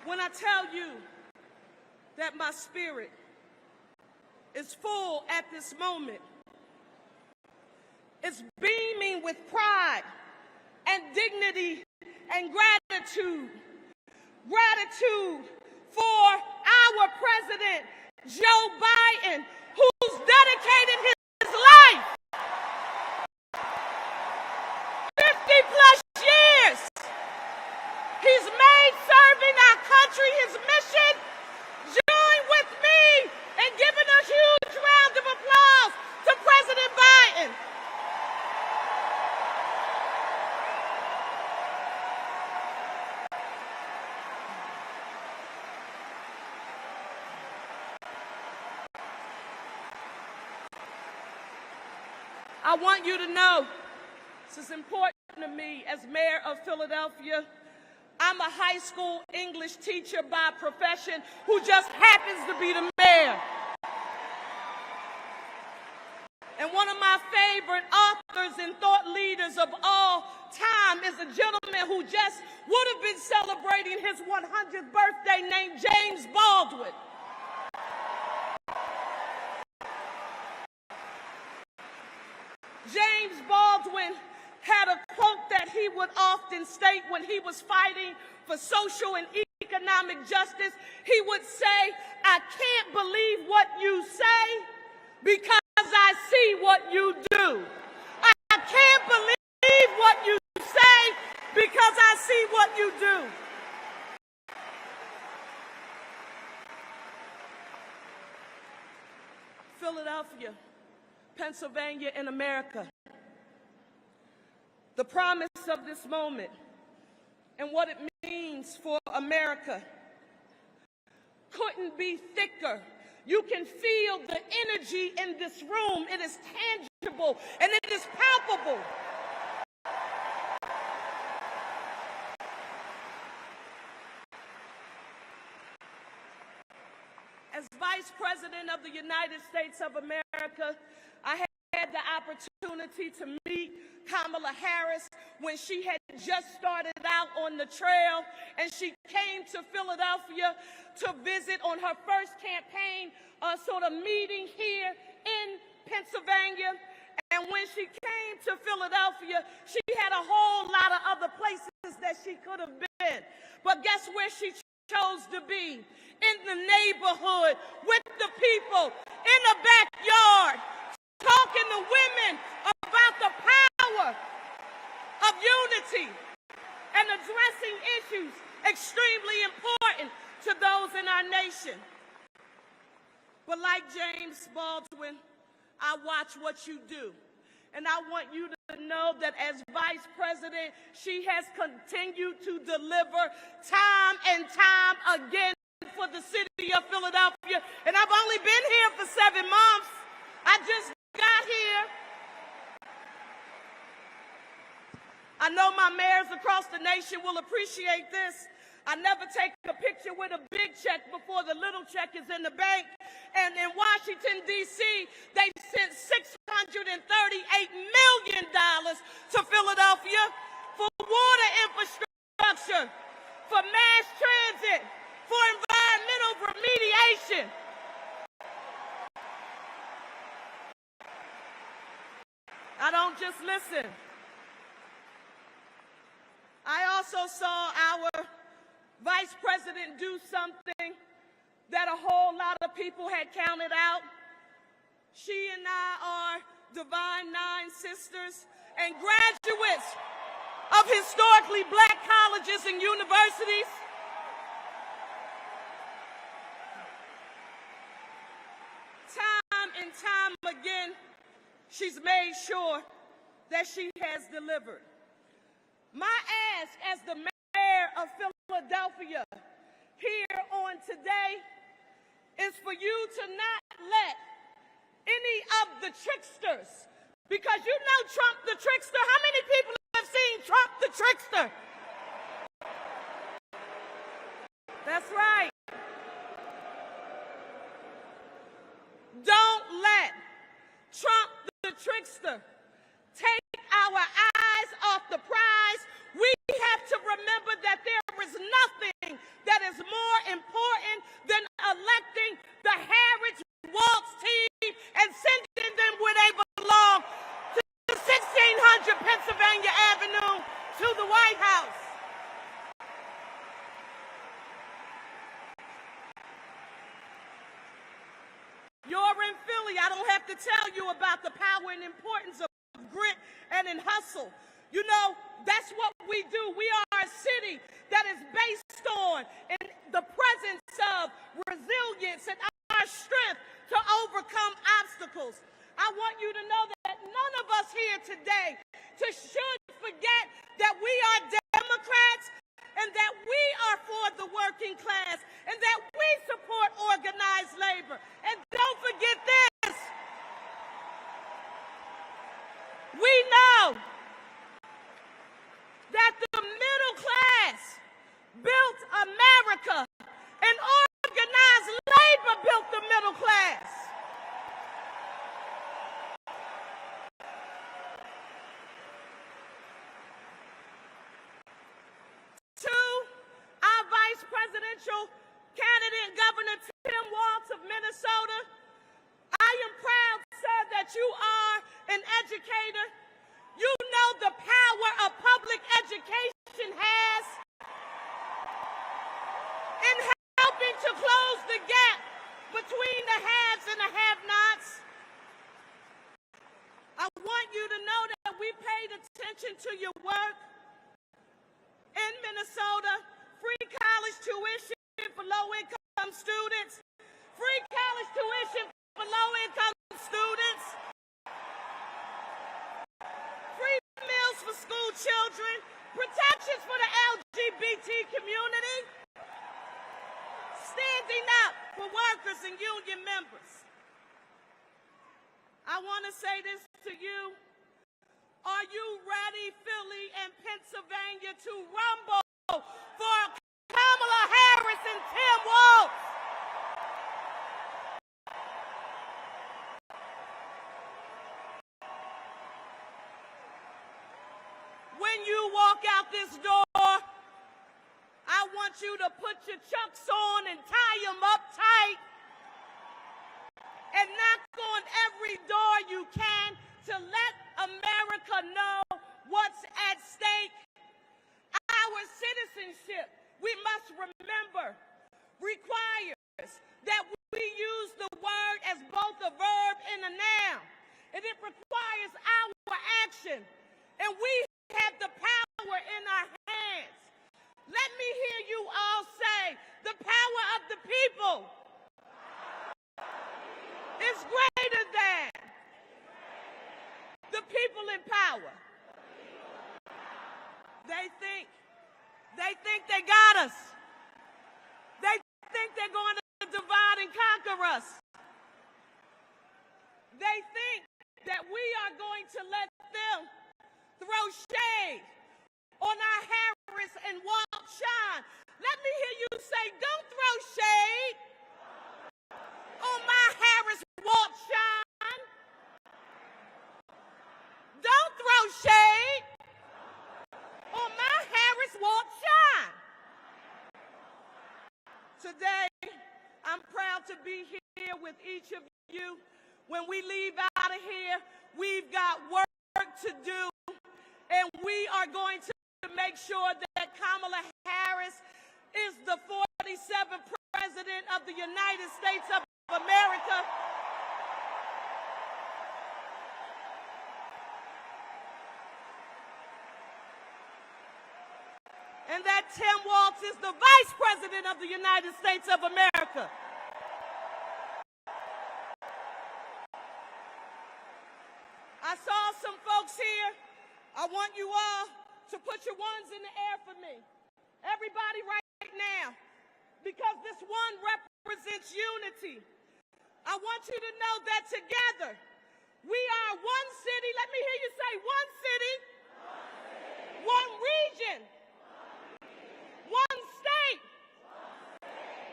when I tell you that my spirit is full at this moment. It's beaming with pride and dignity and gratitude. Gratitude for our President, Joe Biden, who's dedicated his life 50-plus years. He's made serving our country his mission. Join with me in giving a huge round of applause to President Biden. I want you to know, this is important to me as mayor of Philadelphia. I'm a high school English teacher by profession who just happens to be the mayor. And one of my favorite authors and thought leaders of all time is a gentleman who just would have been celebrating his 100th birthday named James Baldwin. James Baldwin had a quote that he would often state when he was fighting for social and economic justice. He would say, "I can't believe what you say because I see what you do. I can't believe what you say because I see what you do." Philadelphia, Pennsylvania, and America. The promise of this moment and what it means for America couldn't be thicker. You can feel the energy in this room. It is tangible and it is palpable. As Vice President of the United States of America, I had the opportunity to meet Kamala Harris when she had just started out on the trail, and she came to Philadelphia to visit on her first campaign sort of meeting here in Pennsylvania. And when she came to Philadelphia, she had a whole lot of other places that she could have been. But guess where she chose to be? In the neighborhood, with the people, in the backyard, talking to women about the power of unity and addressing issues extremely important to those in our nation. But like James Baldwin, I watch what you do. And I want you to know that as Vice President, she has continued to deliver time and time again for the city of Philadelphia. And I've only been here for 7 months. I just got here. I know my mayors across the nation will appreciate this. I never take a picture with a big check before the little check is in the bank. And in Washington, D.C., they sent $638 million to Philadelphia for water infrastructure, for mass transit, for environmental remediation. I don't just listen. I also saw our Vice President do something that a whole lot of people had counted out. She and I are Divine Nine Sisters and graduates of historically black colleges and universities. Time and time again, she's made sure that she has delivered. My ask as the mayor of Philadelphia here on today is for you to not let any of the tricksters, because you know Trump the trickster. How many people have seen Trump the trickster? That's right. Don't let Trump the trickster take our eyes off the prize. We have to remember that there is nothing that is more Surely I don't have to tell you about the power and importance of grit and in hustle. You know, that's what we do. We are a city that is based on the presence of resilience and our strength to overcome obstacles. I want you to know that none of us here today should forget that we are Democrats and that we are for the working class and that we support organized labor. And don't forget this. We know that the middle class built America and organized labor built the middle class. To our vice presidential candidate, Governor Tim Walz of Minnesota, I am proud, sir, that you are an educator. You know the power of public education has in helping to close the gap between the haves and the have-nots. I want you to know that we paid attention to your work in Minnesota. Free college tuition for low-income students. Free college tuition for low-income students. Free meals for school children. Protections for the LGBT community. Standing up for workers and union members. I want to say this to you. Are you ready, Philly and Pennsylvania, to rumble for Kamala Harris and Tim Walz? When you walk out this door, I want you to put your chucks on and tie them up tight and knock on every door you can to let America know what's at stake. Our citizenship, we must remember, requires that we use the word as both a verb and a noun. And it requires our action. And we have the power in our hands. Let me hear you all say, the power of the people is greater than the people in power. They think they got us. They think they're going to divide and conquer us. They think that we are going to let them throw shade on our Harris and Walz shine. Let me hear you say, don't throw shade on my Harris Walz shine. Don't throw shade on my Harris Walz shine. Today, I'm proud to be here with each of you. When we leave out of here, we've got work to do, and we are going to make sure that Kamala Harris is the 47th President of the United States of America. And that Tim Walz is the Vice President of the United States of America. I saw some folks here. I want you all to put your ones in the air for me. Everybody right now, because this one represents unity. I want you to know that together, we are one city. Let me hear you say one city, one region, one state,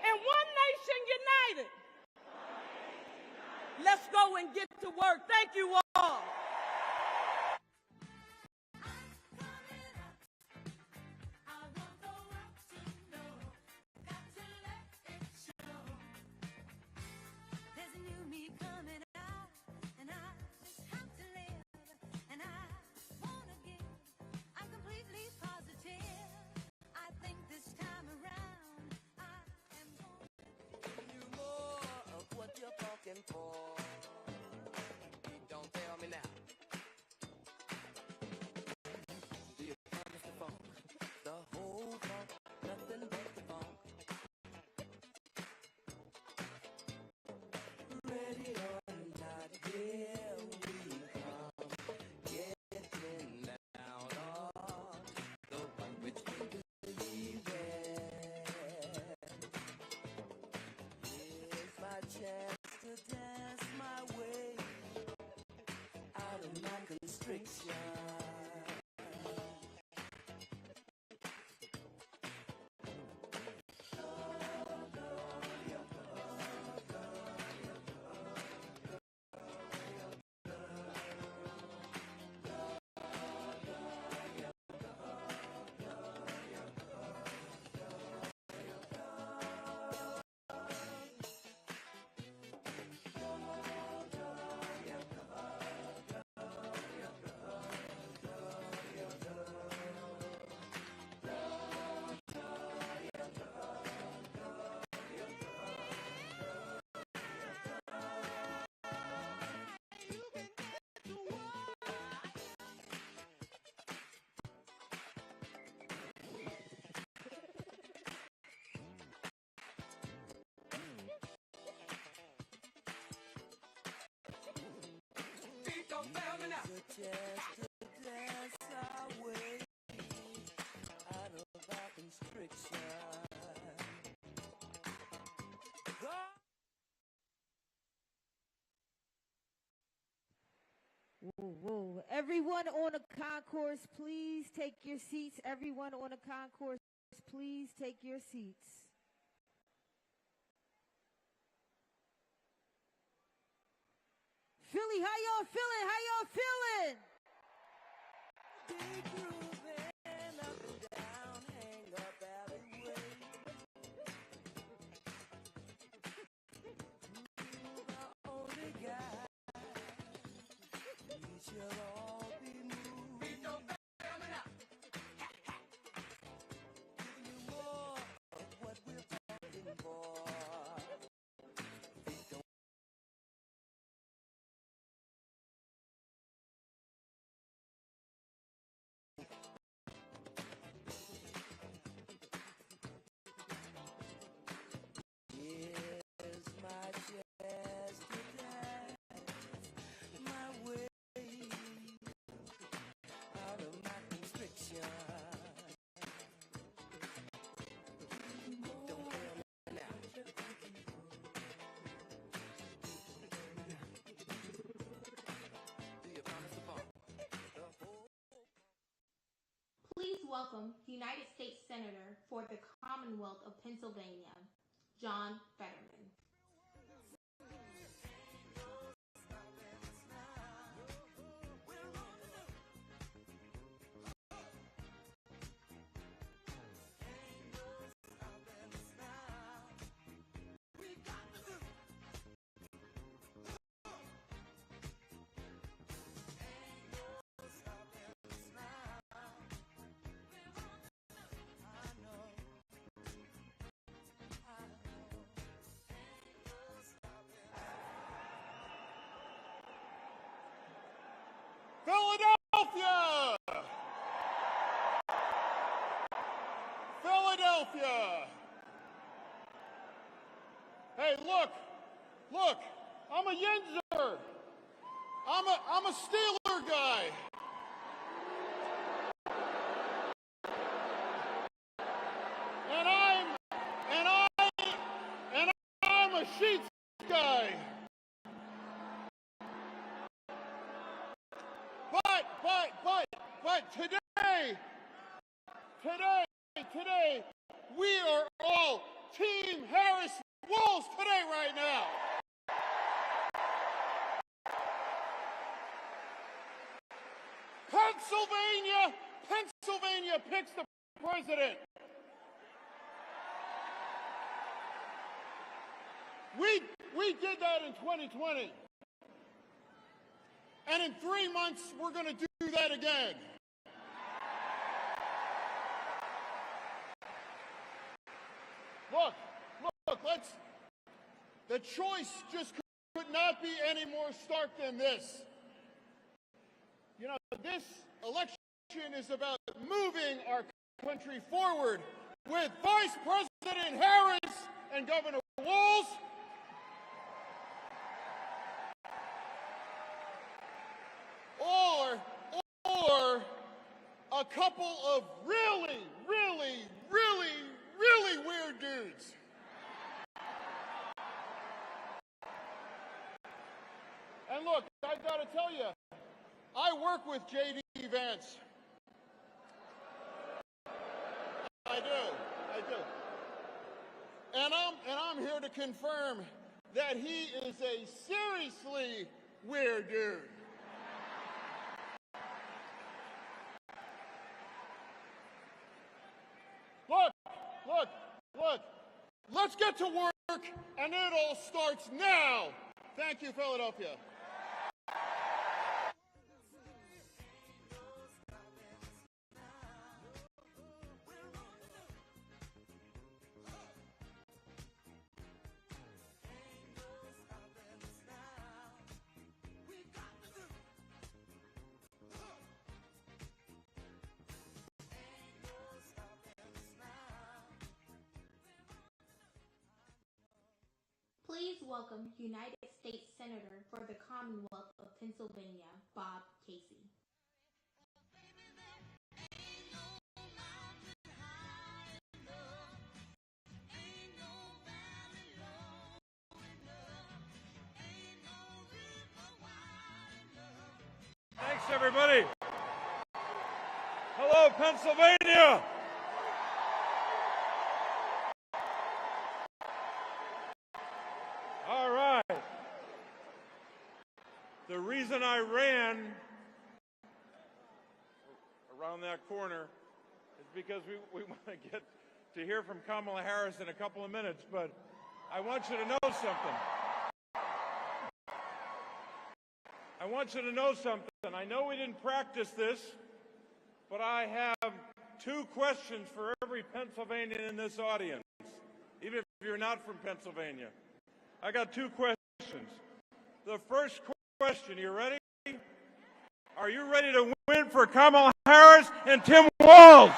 and one nation united. Let's go and get to work. Thank you all. For constriction. Just to dance our way out of our constriction. Whoa, whoa. Everyone on the concourse, please take your seats. Everyone on the concourse, please take your seats. Philly, how y'all feeling? How y'all feeling? Big grooving up and down, hang up alleyway. You're the only guy. We should all be moved. Giving you more of what we're fighting for. Here's my chance to dance my way out of my constriction. Don't fail me now. Do you promise to fall? Please welcome United States Senator for the Commonwealth of Pennsylvania, John Fetterman. Philadelphia! Philadelphia! Hey, look, I'm a Yinzer. I'm a Steeler guy. And I'm a Sheets guy. But today, we are all Team Harris Walz today right now. Pennsylvania picks the president. We did that in 2020. And in 3 months, we're going to do that again. Look, the choice just could not be any more stark than this. You know, this election is about moving our country forward with Vice President Harris and Governor Walz. Or a couple of really weird dudes. And look, I've got to tell you, I work with J.D. Vance. I do. And I'm here to confirm that he is a seriously weird dude. Look. Let's get to work, and it all starts now. Thank you, Philadelphia. Please welcome United States Senator for the Commonwealth of Pennsylvania, Bob Casey. Thanks, everybody. Hello, Pennsylvania. All right. The reason I ran around that corner is because we want to get to hear from Kamala Harris in a couple of minutes, but I want you to know something. I know we didn't practice this, but I have two questions for every Pennsylvanian in this audience, even if you're not from Pennsylvania. I got two questions. The first question, you ready? Are you ready to win for Kamala Harris and Tim Walz?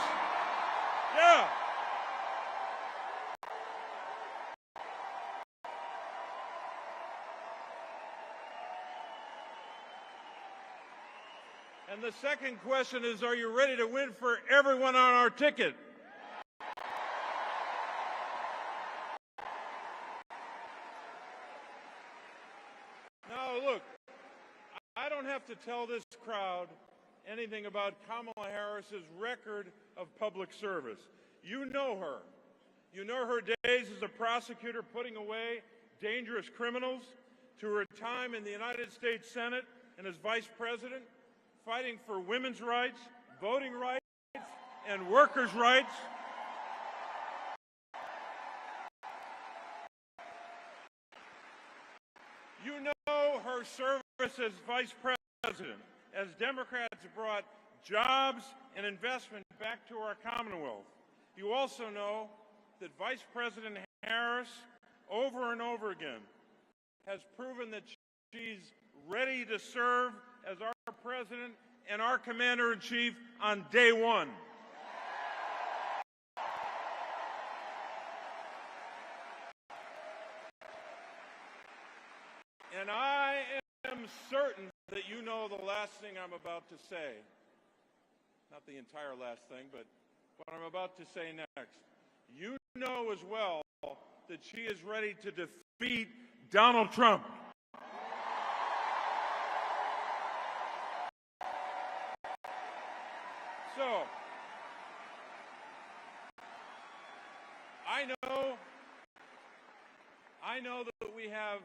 Yeah. And the second question is, are you ready to win for everyone on our ticket? Now, look, I don't have to tell this crowd anything about Kamala Harris's record of public service. You know her. You know her days as a prosecutor putting away dangerous criminals, to her time in the United States Senate and as vice president, fighting for women's rights, voting rights, and workers' rights. You know her service as vice president, as Democrats brought jobs and investment back to our Commonwealth. You also know that Vice President Harris, over and over again, has proven that she's ready to serve as our president and our commander-in-chief on day one. And I am certain that you know the last thing I'm about to say. Not the entire last thing, but what I'm about to say next. You know as well that she is ready to defeat Donald Trump. So, I know that we have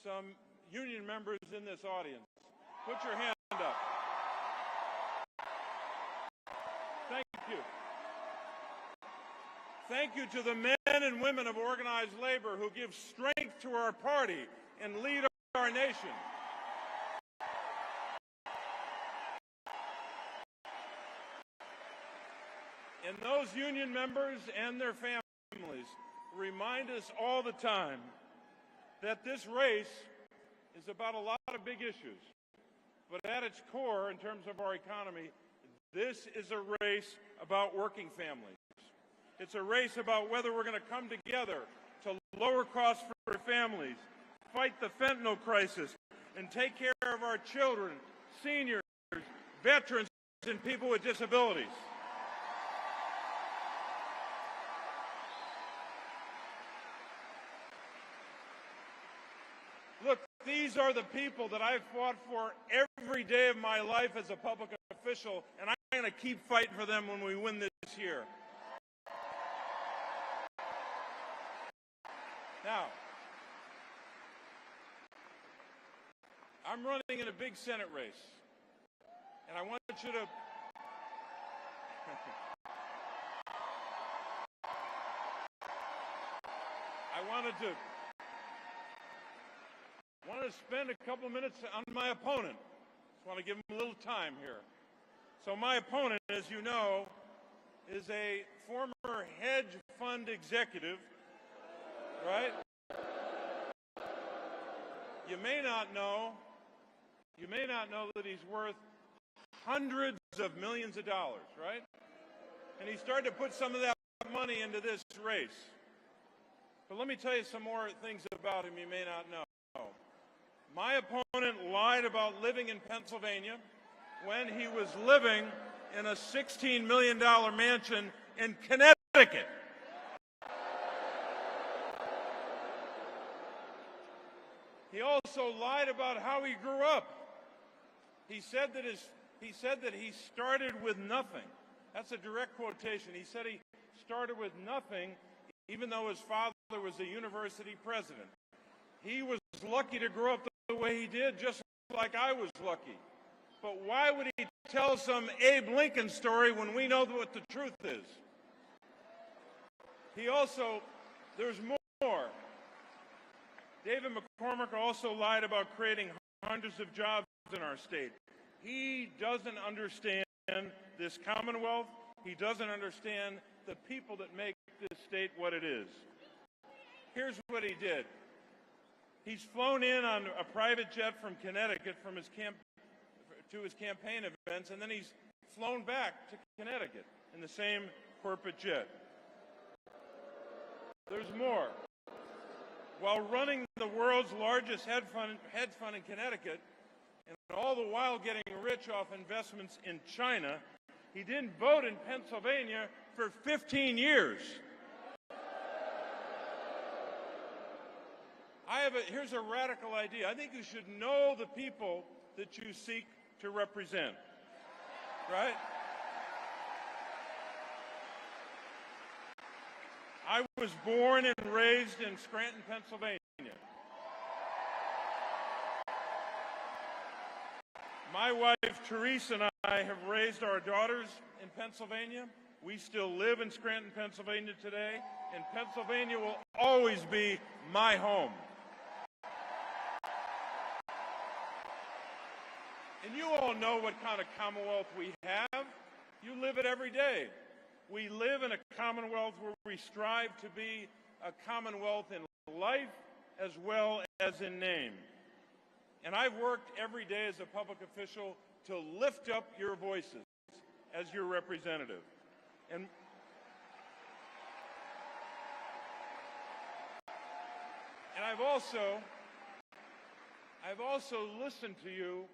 some union members in this audience. Put your hand up. Thank you. Thank you to the men and women of organized labor who give strength to our party and lead our nation. And those union members and their families remind us all the time that this race is about a lot of big issues. But at its core, in terms of our economy, this is a race about working families. It's a race about whether we're going to come together to lower costs for families, fight the fentanyl crisis, and take care of our children, seniors, veterans, and people with disabilities. Look, these are the people that I've fought for every day of my life as a public official, and I'm going to keep fighting for them when we win this year. Now, I'm running in a big Senate race, and I want you to I wanted to spend a couple minutes on my opponent. Just want to give him a little time here. So my opponent, as you know, is a former hedge fund executive, right? You may not know that he's worth hundreds of millions of dollars, right? And he started to put some of that money into this race. But let me tell you some more things about him you may not know. My opponent lied about living in Pennsylvania when he was living in a $16 million mansion in Connecticut. He also lied about how he grew up. He said that he started with nothing. That's a direct quotation. He said he started with nothing, even though his father was a university president. He was lucky to grow up the way he did, just like I was lucky. But why would he tell some Abe Lincoln story when we know what the truth is? There's more. David McCormick also lied about creating hundreds of jobs in our state. He doesn't understand this Commonwealth. He doesn't understand the people that make this state what it is. Here's what he did. He's flown in on a private jet from Connecticut to his campaign events, and then he's flown back to Connecticut in the same corporate jet. There's more. While running the world's largest hedge fund in Connecticut, and all the while getting rich off investments in China, he didn't vote in Pennsylvania for 15 years. Here's a radical idea. I think you should know the people that you seek to represent, right? I was born and raised in Scranton, Pennsylvania. My wife, Therese, and I have raised our daughters in Pennsylvania. We still live in Scranton, Pennsylvania today, and Pennsylvania will always be my home. And you all know what kind of Commonwealth we have. You live it every day. We live in a Commonwealth where we strive to be a Commonwealth in life as well as in name. And I've worked every day as a public official to lift up your voices as your representative. And I've also listened to you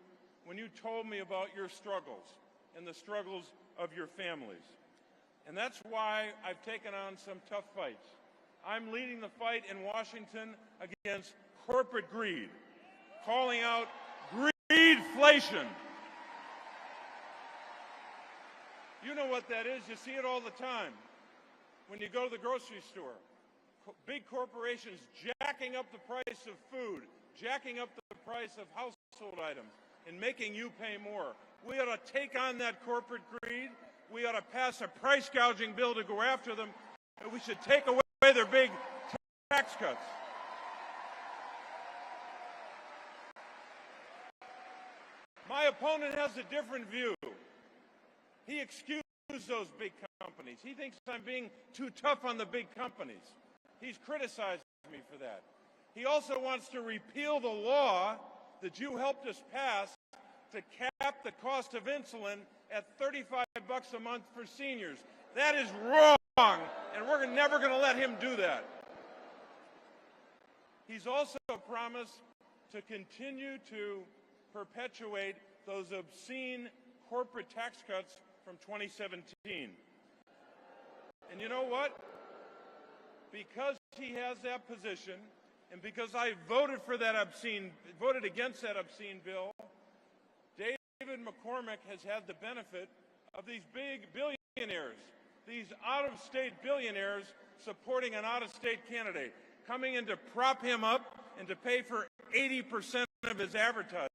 when you told me about your struggles and the struggles of your families. And that's why I've taken on some tough fights. I'm leading the fight in Washington against corporate greed, calling out greedflation. You know what that is. You see it all the time. When you go to the grocery store, big corporations jacking up the price of food, jacking up the price of household items, and making you pay more. We ought to take on that corporate greed. We ought to pass a price gouging bill to go after them. And we should take away their big tax cuts. My opponent has a different view. He excused those big companies. He thinks I'm being too tough on the big companies. He's criticized me for that. He also wants to repeal the law that you helped us pass to cap the cost of insulin at $35 a month for seniors. That is wrong, and we're never going to let him do that. He's also promised to continue to perpetuate those obscene corporate tax cuts from 2017. And you know what? Because he has that position, and because I voted against that obscene bill, David McCormick has had the benefit of these big billionaires, these out-of-state billionaires supporting an out-of-state candidate, coming in to prop him up and to pay for 80% of his advertising.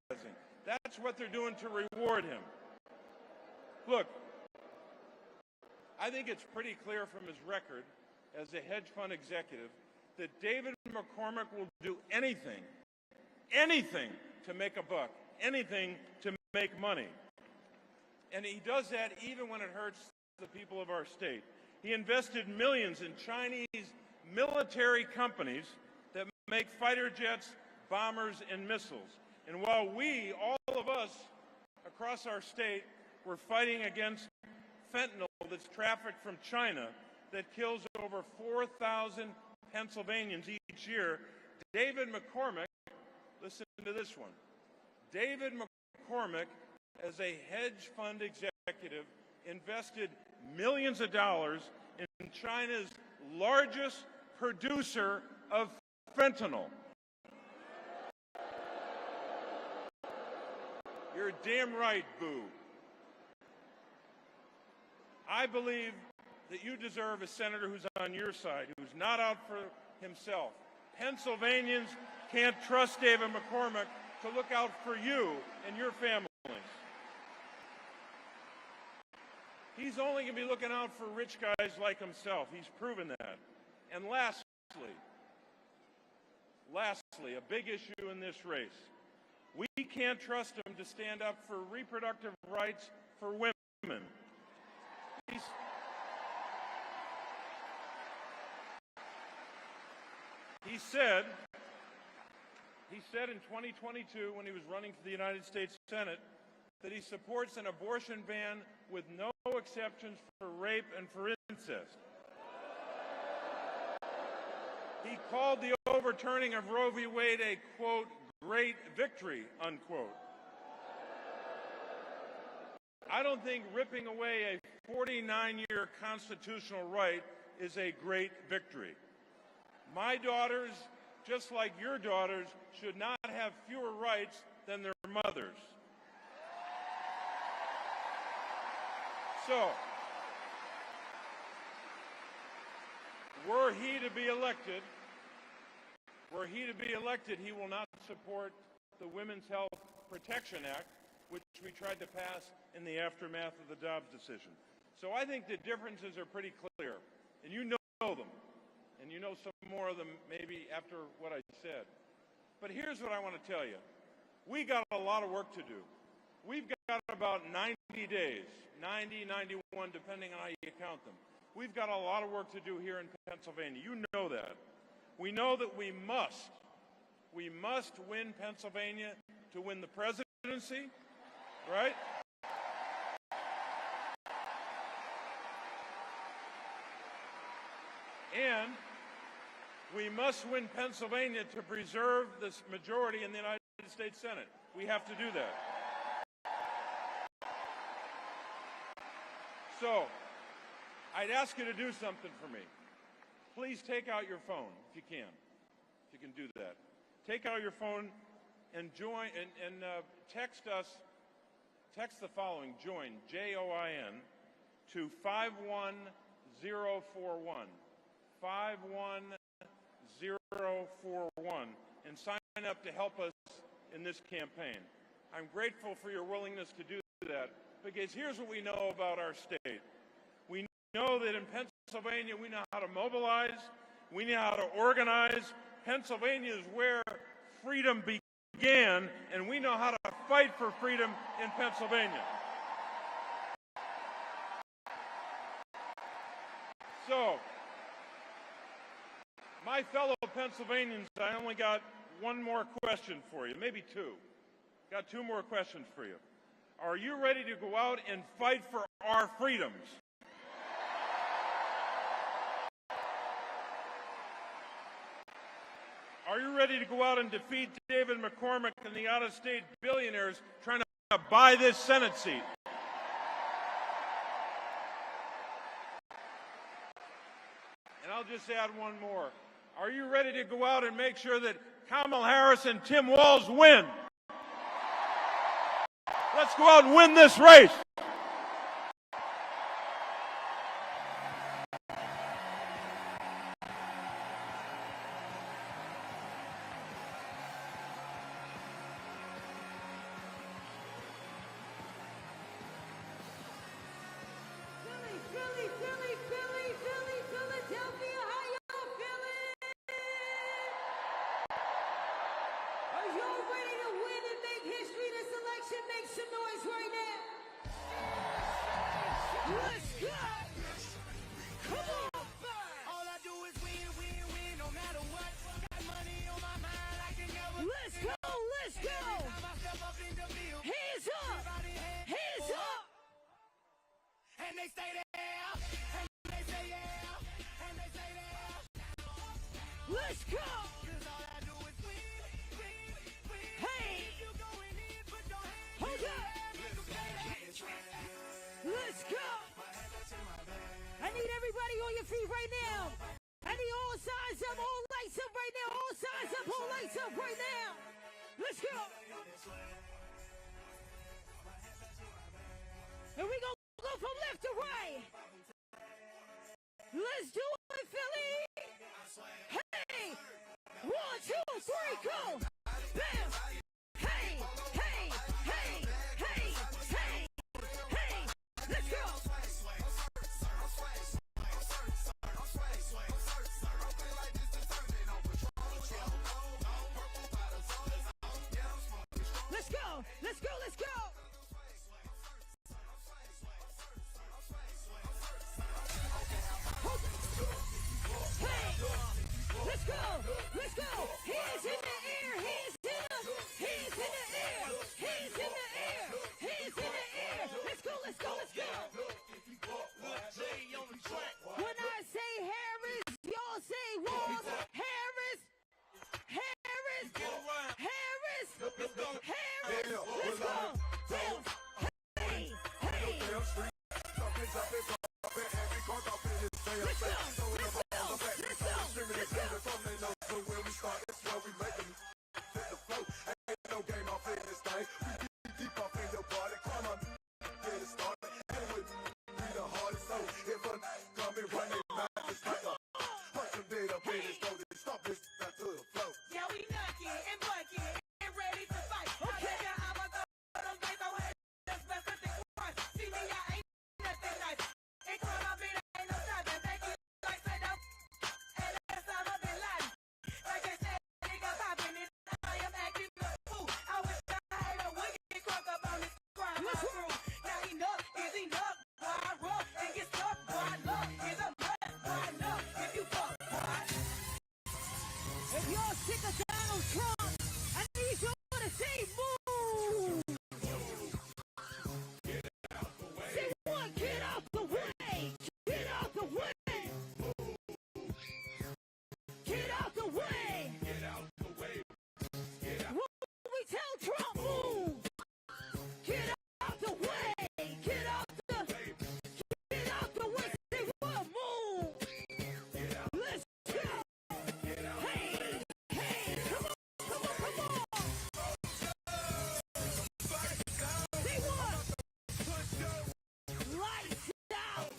That's what they're doing to reward him. Look, I think it's pretty clear from his record as a hedge fund executive that David McCormick will do anything to make a buck, anything to make money. And he does that even when it hurts the people of our state. He invested millions in Chinese military companies that make fighter jets, bombers, and missiles. And while we, all of us across our state, were fighting against fentanyl that's trafficked from China that kills over 4,000 Pennsylvanians each year, David McCormick, listen to this one, David McCormick, as a hedge fund executive, invested millions of dollars in China's largest producer of fentanyl. You're damn right, boo. I believe that you deserve a senator who's on your side, who's not out for himself. Pennsylvanians can't trust David McCormick to look out for you and your families. He's only going to be looking out for rich guys like himself. He's proven that. And lastly, a big issue in this race. We can't trust him to stand up for reproductive rights for women. He said in 2022 when he was running for the United States Senate that he supports an abortion ban with no exceptions for rape and for incest. He called the overturning of Roe v. Wade a, quote, great victory, unquote. I don't think ripping away a 49-year constitutional right is a great victory. My daughters, just like your daughters, should not have fewer rights than their mothers. So, were he to be elected, he will not support the Women's Health Protection Act, which we tried to pass in the aftermath of the Dobbs decision. So I think the differences are pretty clear, and you know them, and you know some more of them maybe after what I said. But here's what I want to tell you. We got a lot of work to do. We've got about 90 days, 90, 91, depending on how you count them. We've got a lot of work to do here in Pennsylvania. You know that. We know that we must win Pennsylvania to win the presidency, right? And we must win Pennsylvania to preserve this majority in the United States Senate. We have to do that. So, I'd ask you to do something for me. Please take out your phone if you can do that. Take out your phone and join and text the following, join, J-O-I-N, to 51041, 51041, and sign up to help us in this campaign. I'm grateful for your willingness to do that, because here's what we know about our state. We know that in Pennsylvania we know how to mobilize, we know how to organize. Pennsylvania is where freedom began, and we know how to fight for freedom in Pennsylvania. So, my fellow Pennsylvanians, I only got one more question for you, maybe two. Got two more questions for you. Are you ready to go out and fight for our freedoms? Are you ready to go out and defeat David McCormick and the out-of-state billionaires trying to buy this Senate seat? And I'll just add one more. Are you ready to go out and make sure that Kamala Harris and Tim Walz win? Let's go out and win this race. Philly, Philadelphia, how y'all feeling? Are y'all ready to win and make history this election? Make some noise right now. Let's go. Come on. All I do is win, win, win, no matter what. Got money on my mind, I can never. Let's go. Let's go. Time I step up in the field, Hands up. Hands up. and they stay there, and they say yeah, and they say there. Let's go. 'Cause all I do is win, win, win. Hey. If you going in, put your hands Hold up. Let's go. I need everybody on your feet right now. I need all sides up, all lights up right now. All sides up, all lights up right now. Let's go. And we gonna go from left to right. Let's do it, Philly. Hey. 1, 2, 3, go. Bam. Hey, hey, hey, hey, hey, hey. Let's go. Let's go. Let's go. Let's go. Hey. Let's go. Let's go. Hands in the air. Hands in the air. Hands in the air. Hands in the air. Let's go. Let's go. Let's go. When I say Harris, y'all say Walz. Harris. Harris. Harris. Harris. Let's go. Hey. Hey. Let's go. Yeah, we knocking and bucking and ready to fight. Okay. I got I'm a them days I went that's specific one. See me, I ain't nothing nice. Ain't caught up in ain't no stopping. Thank you, like said up. And that's all I've been lying. Like I said, nigga popping it. I am acting a fool. I wish I had a wicked crook up on this crime. Now enough is enough. Why I run and get stuck? Why love is a must. Why love if you fuck? Why? If y'all sick of Donald Trump, I need y'all to say move. Say what? Get out the way. Get out the way. Get out the way. Get out the way. What we tell Trump? Move. Get out the way. Get out the way. Get out the way. Say what? Move. Let's go. Hey, hey, come on, come on, come on. Say what? Lights out.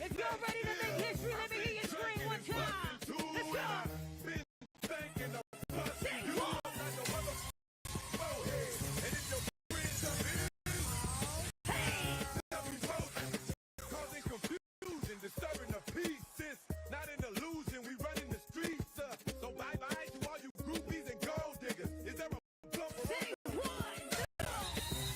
If you're ready to make history, let me hear you scream one time. Let's go. Say what? Hey. Causing confusion, disturbing the peace. Since not an illusion, we running the streets. So bye bye to all you groupies and gold diggers. Is there a bump Say what?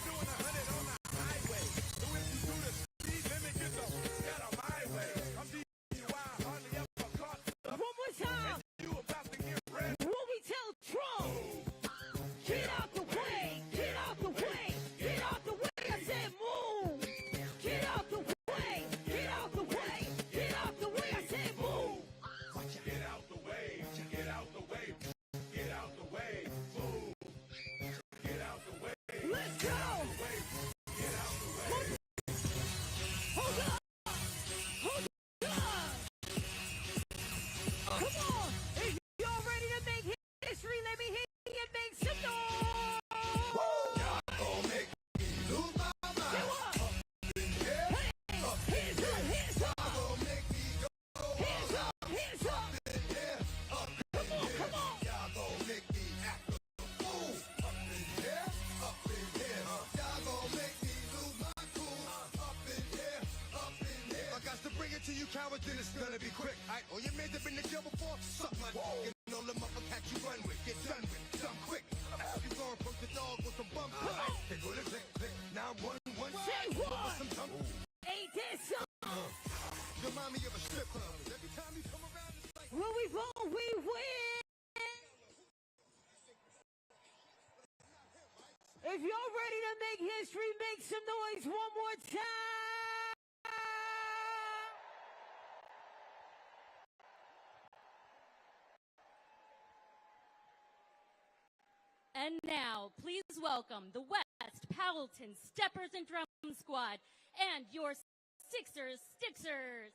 doing 100 on the highway? So if you do the speed limit, get the out of my way. I'm DUI, hardly ever caught. One more time. You about to get red. What we tell Trump? Get out the way. Get out the way. Get out the way. I said move. Get out the way. Get out the way. Get out the way. I said move. Get out the way. Get out the way. Get out the way. Move. Get out the way. Let's go. Get out the way. Hold up. Hold up. Come on. If y'all ready to make history, let me hear cowards, then it's gonna be quick. Alright, all your mans have been to jail before, suck my dick. And all the motherfuckers catch you run with, get done with, done quick. You gonna approach the dog with some bumps. They go to click, click, 911. Say what? Some dump. Ain't that something? You remind me of a strip club. Every time you come around, it's like When we vote, we win. If you're ready to make history, make some noise one more time. And now, please welcome the West Powellton Steppers and Drum Squad and your Sixers Stixers.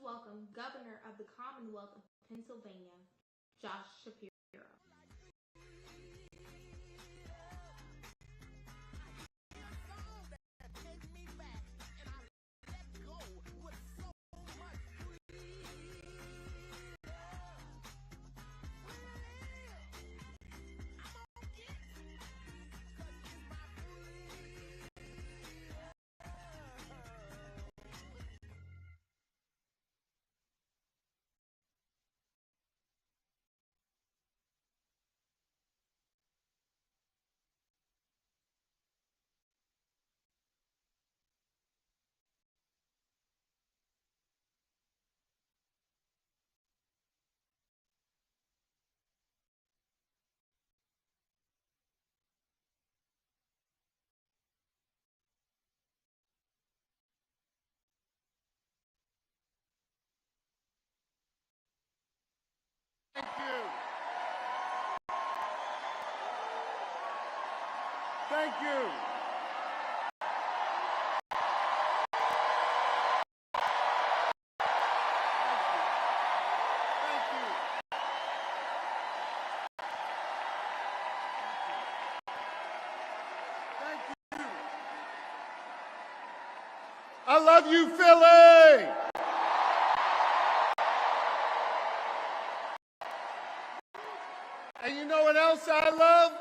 welcome Governor of the Commonwealth of Pennsylvania, Josh Shapiro. Thank you. Thank you. Thank you. Thank you. I love you, Philly. And you know what else I love?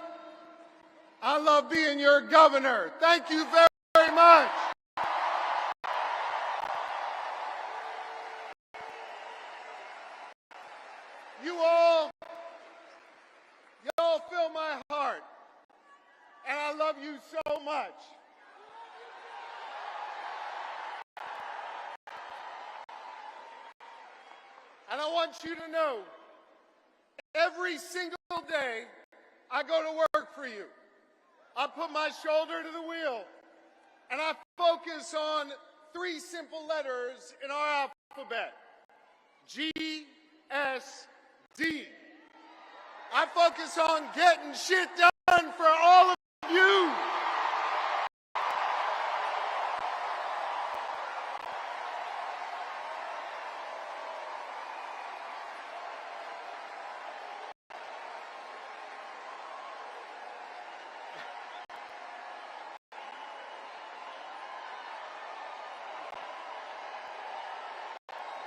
I love being your governor. Thank you very, very much. Y'all fill my heart. And I love you so much. And I want you to know, every single day I go to work for you. I put my shoulder to the wheel and I focus on 3 simple letters in our alphabet. G-S-D. I focus on getting shit done for all of you.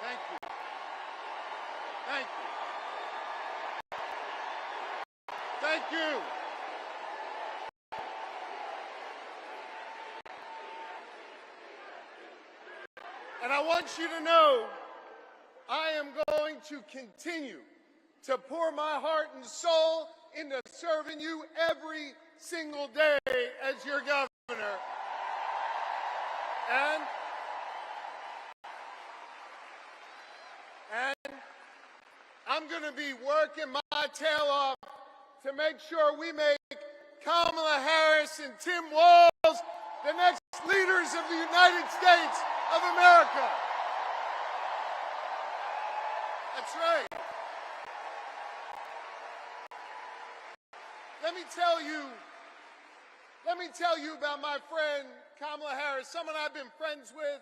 Thank you. Thank you. Thank you. And I want you to know, I am going to continue to pour my heart and soul into serving you every single day as your governor. And I'm going to be working my tail off to make sure we make Kamala Harris and Tim Walz the next leaders of the United States of America. That's right. Let me tell you about my friend Kamala Harris, someone I've been friends with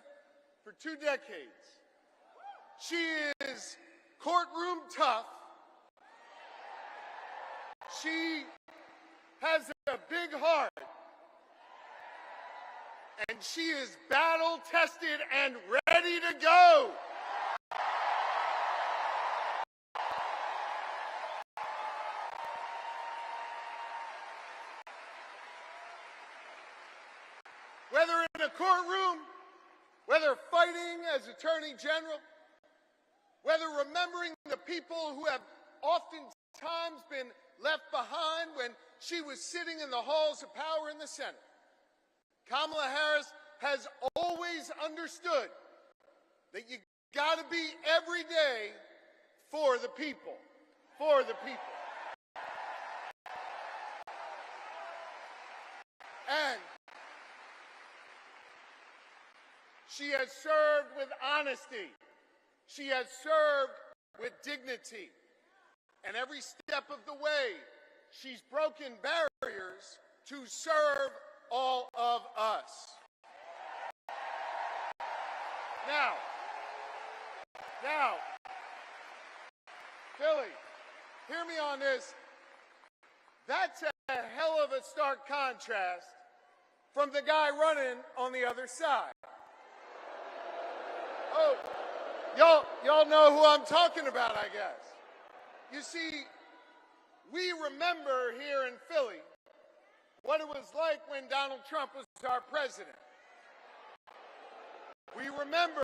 for 2 decades. She is courtroom tough. She has a big heart. And she is battle-tested and ready to go. Whether in a courtroom, whether fighting as Attorney General, whether remembering the people who have oftentimes been left behind when she was sitting in the halls of power in the Senate, Kamala Harris has always understood that you got to be every day for the people, for the people. And she has served with honesty. She has served with dignity. And every step of the way, she's broken barriers to serve all of us. Now, Now, Philly, hear me on this. That's a hell of a stark contrast from the guy running on the other side. Oh, y'all know who I'm talking about, I guess. You see, we remember here in Philly what it was like when Donald Trump was our president. We remember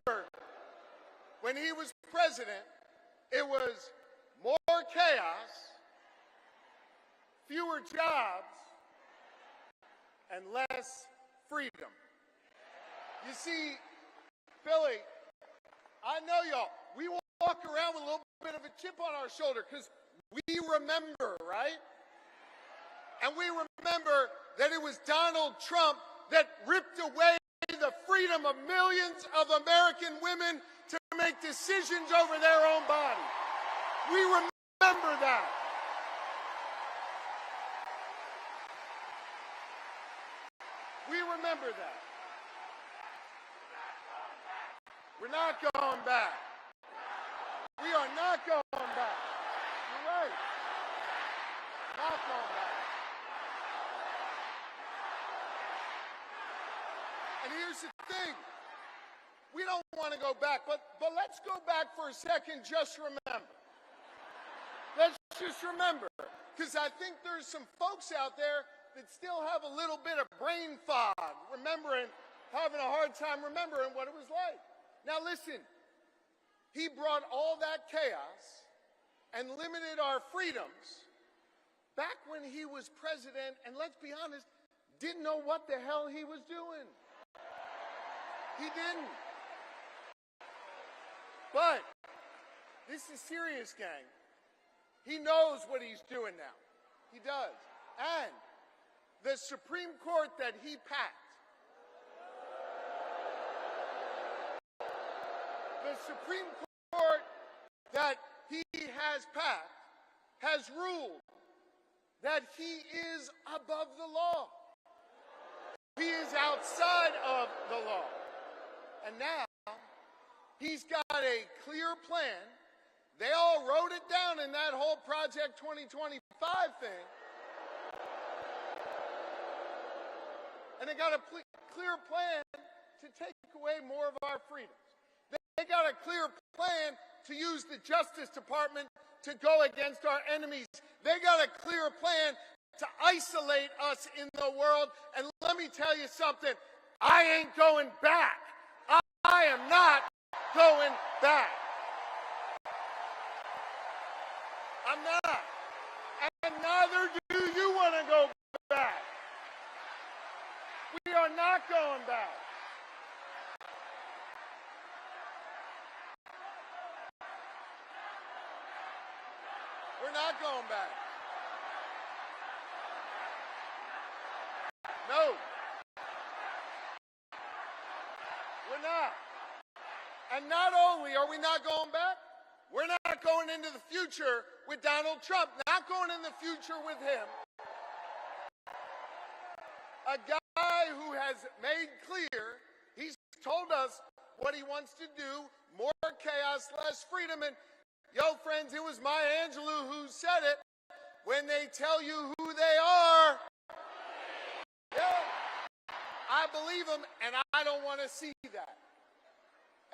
when he was president, it was more chaos, fewer jobs, and less freedom. You see, Philly, I know y'all, we walk around with a little bit of a chip on our shoulder because we remember, right? And we remember that it was Donald Trump that ripped away the freedom of millions of American women to make decisions over their own bodies. We remember that. We remember that. We're not going back. We are not going back. You're right. Not going back. And here's the thing. We don't want to go back, but let's go back for a second. Just remember. Let's just remember. Because I think there's some folks out there that still have a little bit of brain fog, having a hard time remembering what it was like. Now listen, he brought all that chaos and limited our freedoms back when he was president, and let's be honest, didn't know what the hell he was doing. He didn't. But this is serious, gang. He knows what he's doing now. He does. And the Supreme Court that he packed, the Supreme Court that he has packed has ruled that he is above the law. He is outside of the law. And now he's got a clear plan. They all wrote it down in that whole Project 2025 thing. And they got a clear plan to take away more of our freedoms. They got a clear plan to use the Justice Department to go against our enemies. They got a clear plan to isolate us in the world. And let me tell you something, I ain't going back. I am not going back. I'm not. And neither do you want to go back. We are not going back. We're not going back. No. We're not. And not only are we not going back, we're not going into the future with Donald Trump, not going in the future with him. A guy who has made clear, he's told us what he wants to do, more chaos, less freedom. And yo, friends, it was Maya Angelou who said it, when they tell you who they are, yeah, I believe them, and I don't want to see that.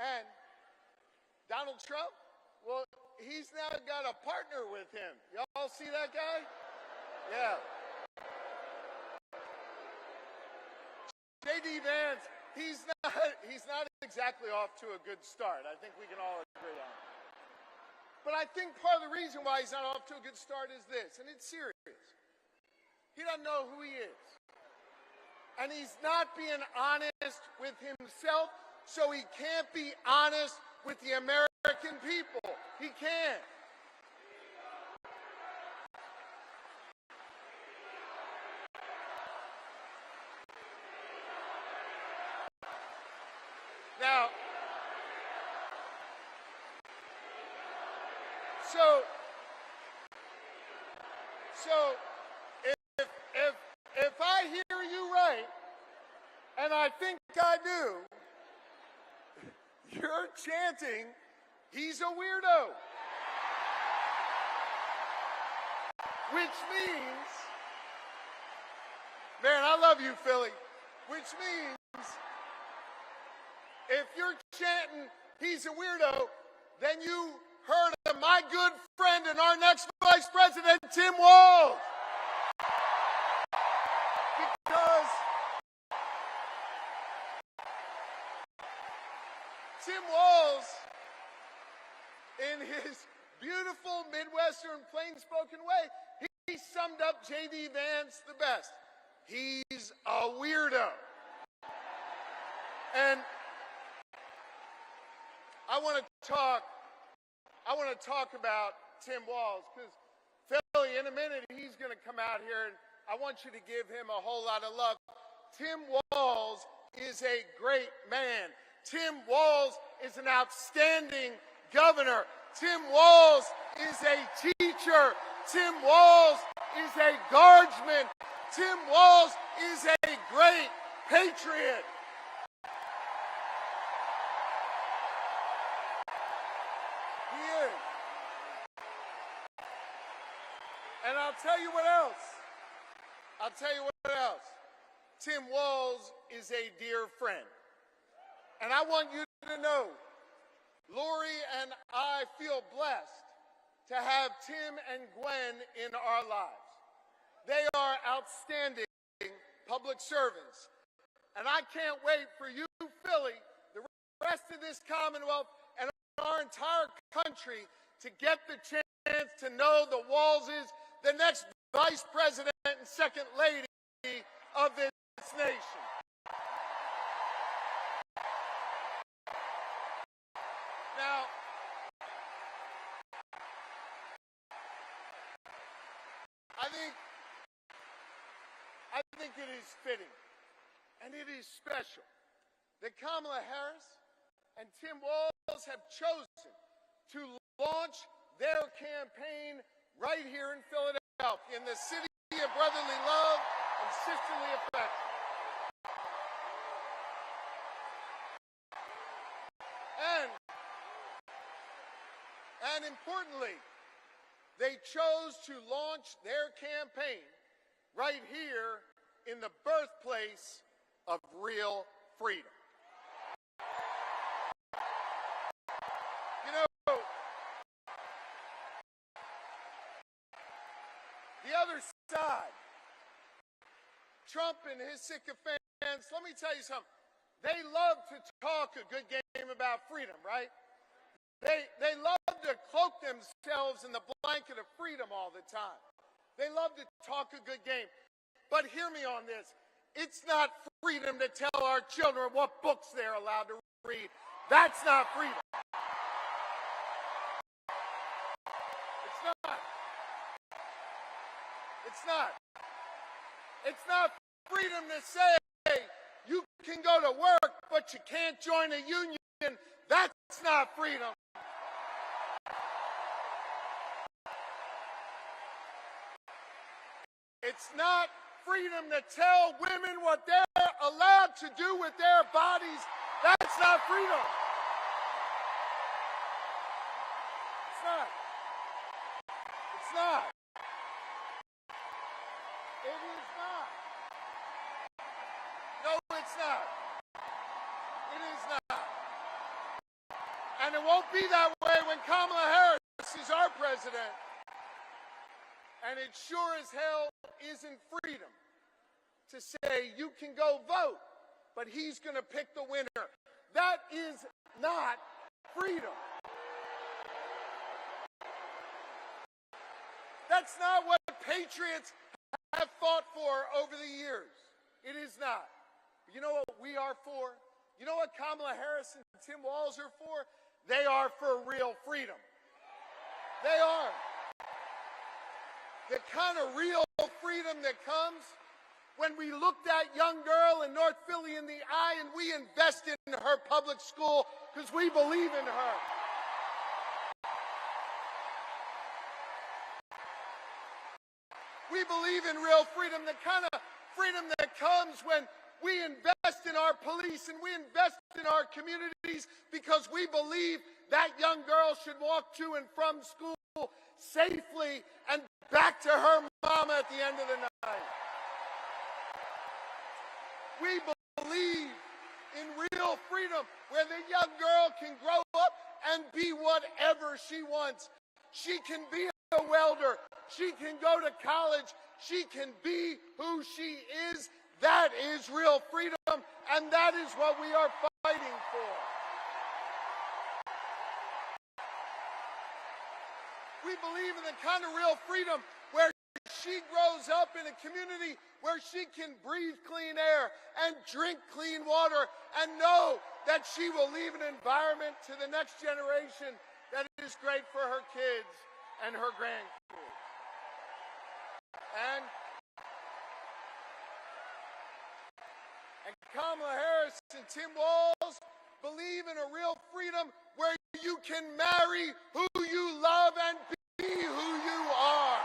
And Donald Trump, well, he's now got a partner with him. Y'all see that guy? Yeah. J.D. Vance, he's not exactly off to a good start. I think we can all agree on it. But I think part of the reason why he's not off to a good start is this, and it's serious. He doesn't know who he is. And he's not being honest with himself, so he can't be honest with the American people. He can't. Now, so if I hear you right, and I think I do, you're chanting he's a weirdo. Which means, man, I love you, Philly. Which means, if you're chanting, he's a weirdo, then you heard of my good friend and our next Vice President, Tim Walz. Because Tim Walz, in his beautiful Midwestern plain-spoken way, he summed up J.D. Vance the best. He's a weirdo. And I want to talk about Tim Walz, because Philly, in a minute, he's going to come out here, and I want you to give him a whole lot of love. Tim Walz is a great man. Tim Walz is an outstanding governor. Tim Walz is a teacher. Tim Walz is a guardsman. Tim Walz is a great patriot. He is. And I'll tell you what else. Tim Walz is a dear friend. And I want you to know, Lori and I feel blessed to have Tim and Gwen in our lives. They are outstanding public servants. And I can't wait for you, Philly, the rest of this Commonwealth, and our entire country to get the chance to know the Walzes, the next Vice President and Second Lady of this nation. Now, I think it is fitting, and it is special, that Kamala Harris and Tim Walz have chosen to launch their campaign right here in Philadelphia, in the city of brotherly love and sisterly affection. And importantly, they chose to launch their campaign right here in the birthplace of real freedom. You know, the other side, Trump and his sycophants, let me tell you something. They love to talk a good game about freedom, right? They love to cloak themselves in the blanket of freedom all the time. They love to talk a good game. But hear me on this. It's not freedom to tell our children what books they're allowed to read. That's not freedom. It's not. It's not. It's not freedom to say you can go to work, but you can't join a union. That's not freedom. It's not freedom to tell women what they're allowed to do with their bodies. That's not freedom. It's not. It's not. It is not. No, it's not. It is not. And it won't be that way when Kamala Harris is our president. And it sure as hell isn't freedom to say you can go vote, but he's going to pick the winner. That is not freedom. That's not what patriots have fought for over the years. It is not. But you know what we are for? You know what Kamala Harris and Tim Walz are for? They are for real freedom. They are. The kind of real freedom that comes when we look that young girl in North Philly in the eye and we invest in her public school because we believe in her. We believe in real freedom, the kind of freedom that comes when we invest in our police and we invest in our communities because we believe that young girl should walk to and from school safely and back to her mama at the end of the night. We believe in real freedom, where the young girl can grow up and be whatever she wants. She can be a welder. She can go to college. She can be who she is. That is real freedom, and that is what we are fighting for. We believe in the kind of real freedom where she grows up in a community where she can breathe clean air and drink clean water and know that she will leave an environment to the next generation that is great for her kids and her grandkids. And Kamala Harris and Tim Walz believe in a real freedom where you can marry who you love and be who you are.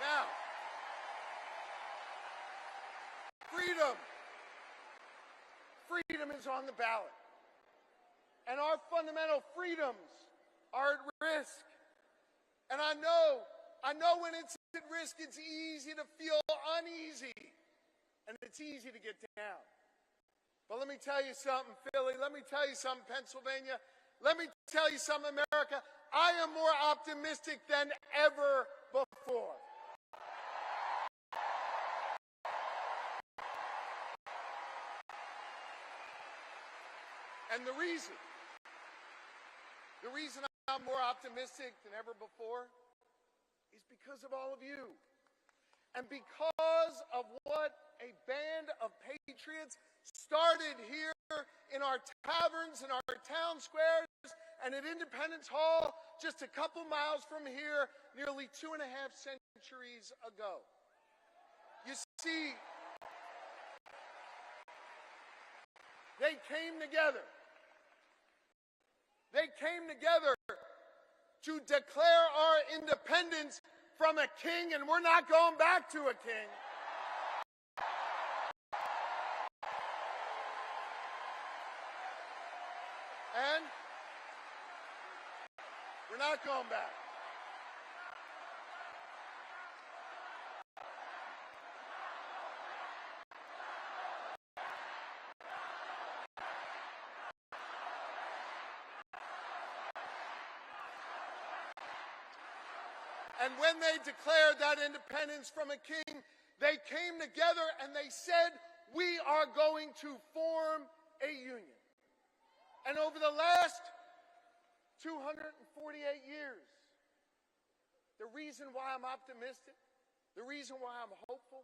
Now, freedom is on the ballot. And our fundamental freedoms are at risk. And I know when it's at risk, it's easy to feel uneasy. And it's easy to get down. But let me tell you something, Philly. Let me tell you something, Pennsylvania. Let me tell you something, America. I am more optimistic than ever before. And the reason I'm more optimistic than ever before is because of all of you. And because of what a band of patriots started here in our taverns, in our town squares, and at Independence Hall, just a couple miles from here, nearly 2.5 centuries ago. You see, they came together. They came together to declare our independence from a king, and we're not going back to a king. And we're not going back. And when they declared that independence from a king, they came together and they said, we are going to form a union. And over the last 248 years, the reason why I'm optimistic, the reason why I'm hopeful,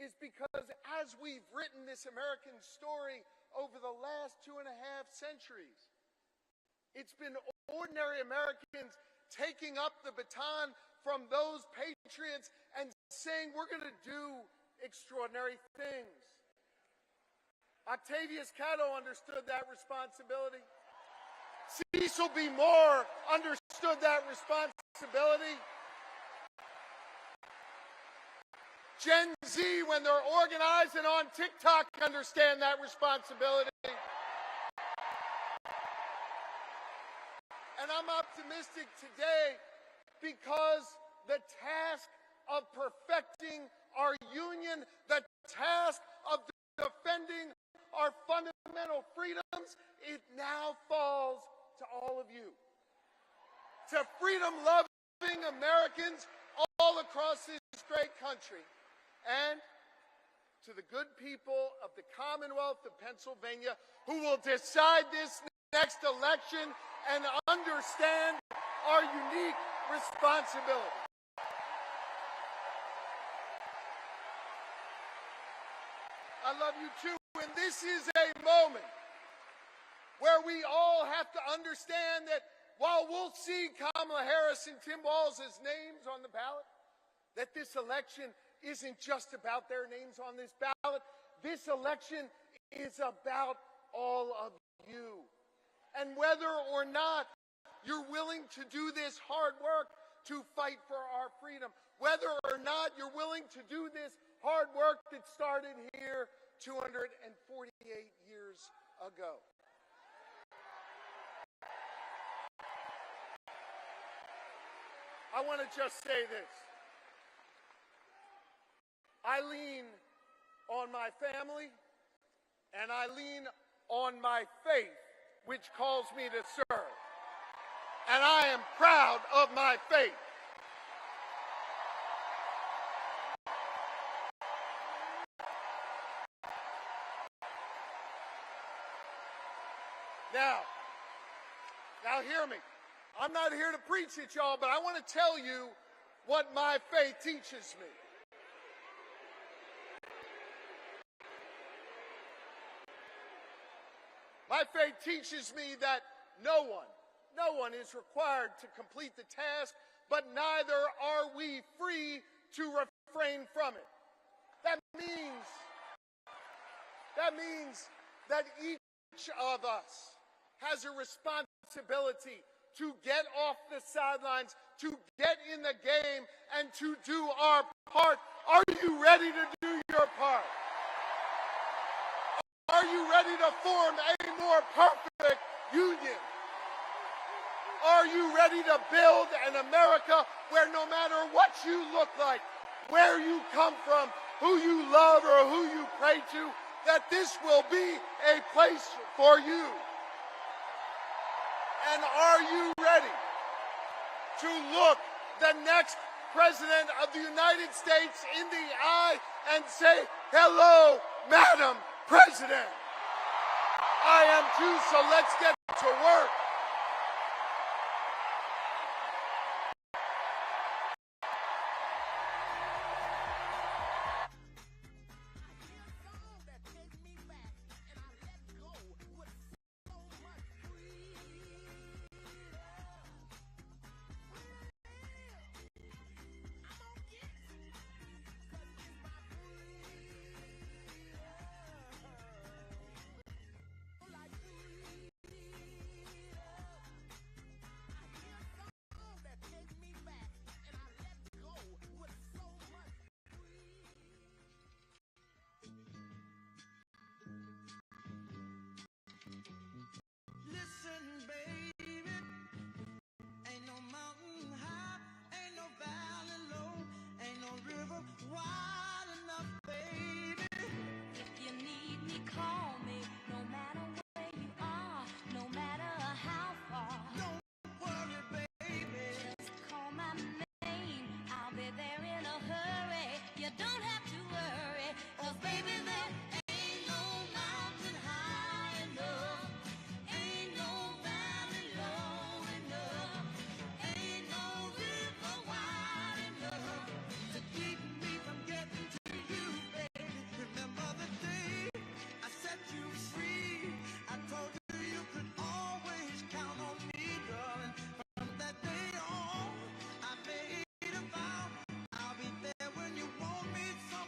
is because as we've written this American story over the last 2.5 centuries, it's been ordinary Americans taking up the baton from those patriots and saying, we're going to do extraordinary things. Octavius Catto understood that responsibility. Cecil B. Moore understood that responsibility. Gen Z, when they're organized and on TikTok, understand that responsibility. And I'm optimistic today because the task of perfecting our union, the task of defending our fundamental freedoms, it now falls to all of you. To freedom-loving Americans all across this great country. And to the good people of the Commonwealth of Pennsylvania who will decide this next election and understand our unique responsibility. I love you too, and this is a moment where we all have to understand that while we'll see Kamala Harris and Tim Walz's names on the ballot, that this election isn't just about their names on this ballot. This election is about all of you. And whether or not you're willing to do this hard work to fight for our freedom, whether or not you're willing to do this hard work that started here 248 years ago. I want to just say this. I lean on my family and I lean on my faith, which calls me to serve. And I am proud of my faith. Now hear me. I'm not here to preach at y'all, but I want to tell you what my faith teaches me. My faith teaches me that no one is required to complete the task, but neither are we free to refrain from it. That means that each of us has a responsibility to get off the sidelines, to get in the game, and to do our part. Are you ready to do your part? Are you ready to form a more perfect union? Are you ready to build an America where no matter what you look like, where you come from, who you love or who you pray to, that this will be a place for you? And are you ready to look the next President of the United States in the eye and say, "Hello, Madam President"? I am too, so let's get to work. Listen, baby, ain't no mountain high, ain't no valley low, ain't no river wide enough, baby. If you need me, call me. No matter where you are, no matter how far. Don't worry, baby. Just call my name. I'll be there in a hurry. You don't have to worry, 'cause baby, there ain't no mountain high enough. Ain't no valley low enough. Ain't no river wide enough To keep me from getting to you, baby. Remember the day I set you free. I told you you could always count on me, darling. From that day on, I made a vow. I'll be there when you want me, so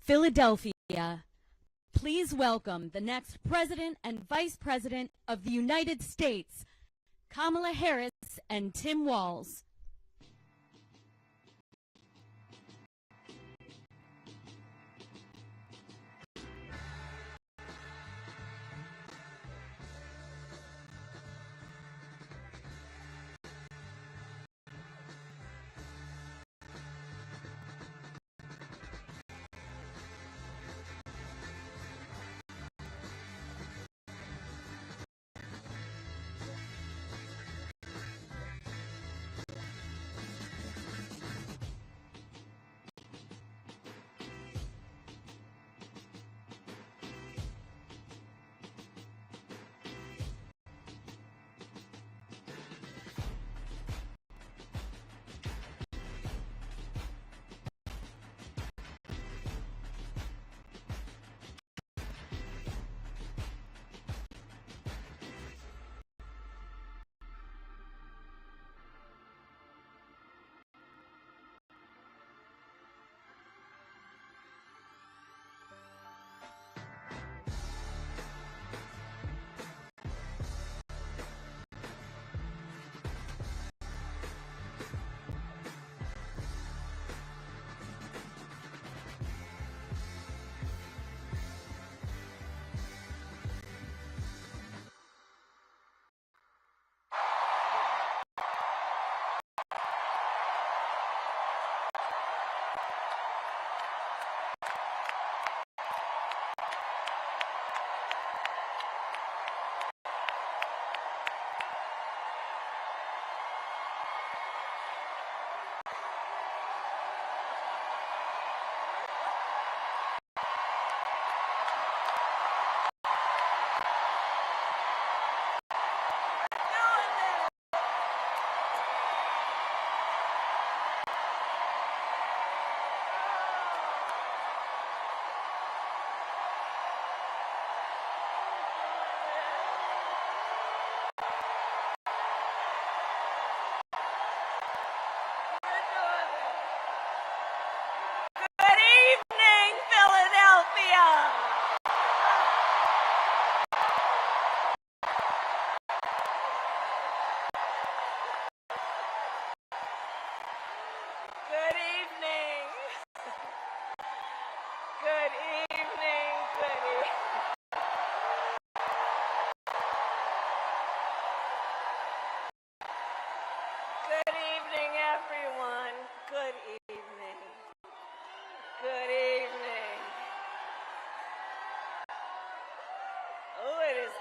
Philadelphia. Please welcome the next President and Vice President of the United States, Kamala Harris and Tim Walz.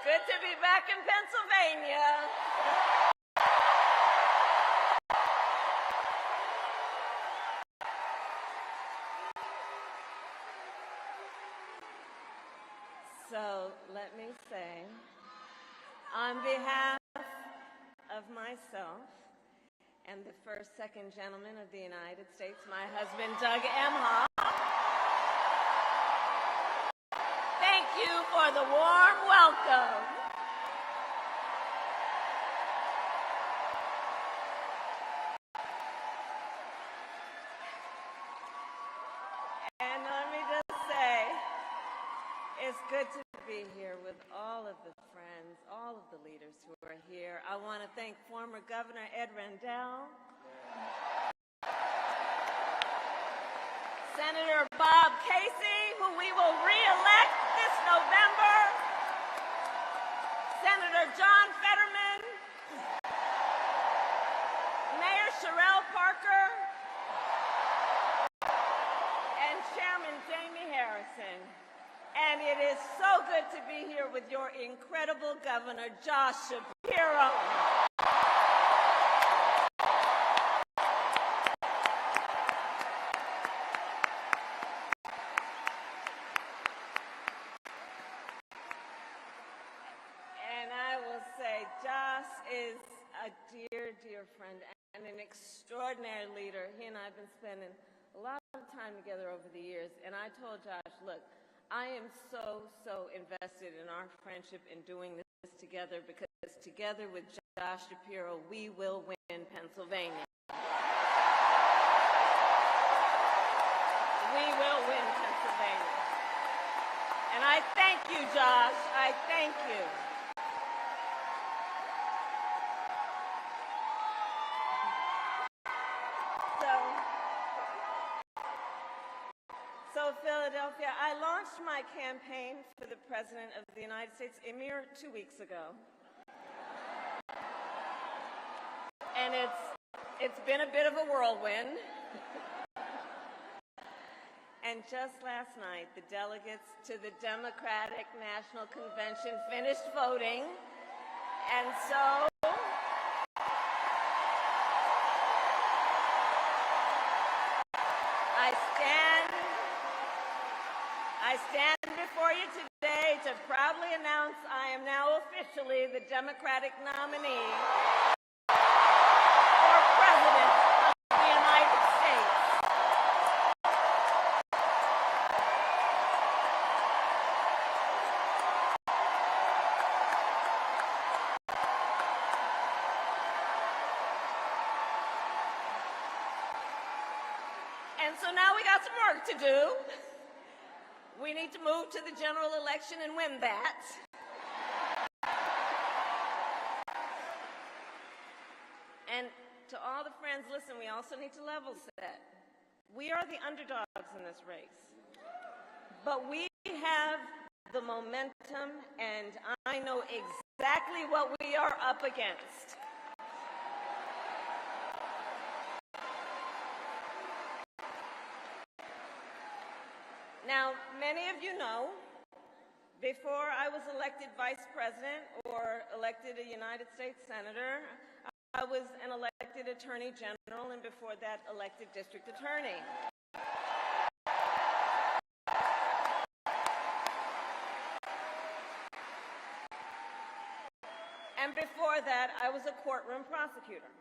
Good to be back in Pennsylvania. So let me say, on behalf of myself and the first, second gentleman of the United States, my husband, Doug Emhoff, thank you for the warm welcome. And let me just say, it's good to be here with all of the friends, all of the leaders who are here. I want to thank former Governor Ed Rendell, Senator Bob Casey, who we will re-elect this November, Senator John Fetterman, Mayor Sherelle Parker, and Chairman Jamie Harrison. And it is so good to be here with your incredible Governor, Josh Shapiro. And I will say, Josh is a dear, dear friend and an extraordinary leader. He and I have been spending a lot of time together over the years. And I told Josh, look, I am so, so invested in our friendship in doing this together, because together with Josh Shapiro, we will win Pennsylvania. We will win Pennsylvania. Pennsylvania. And I thank you, Josh. I thank you. So Philadelphia, I launched my campaign for the President of the United States a mere 2 weeks ago. And it's been a bit of a whirlwind. And just last night, the delegates to the Democratic National Convention finished voting. And so I stand before you today to proudly announce I am now officially the Democratic nominee for President of the United States. And so now we got some work to do. We need to move to the general election and win that. And to all the friends, listen, we also need to level set. We are the underdogs in this race. But we have the momentum, and I know exactly what we are up against. Now, many of you know, before I was elected vice president or elected a United States senator, I was an elected attorney general, and before that, elected district attorney. And before that, I was a courtroom prosecutor.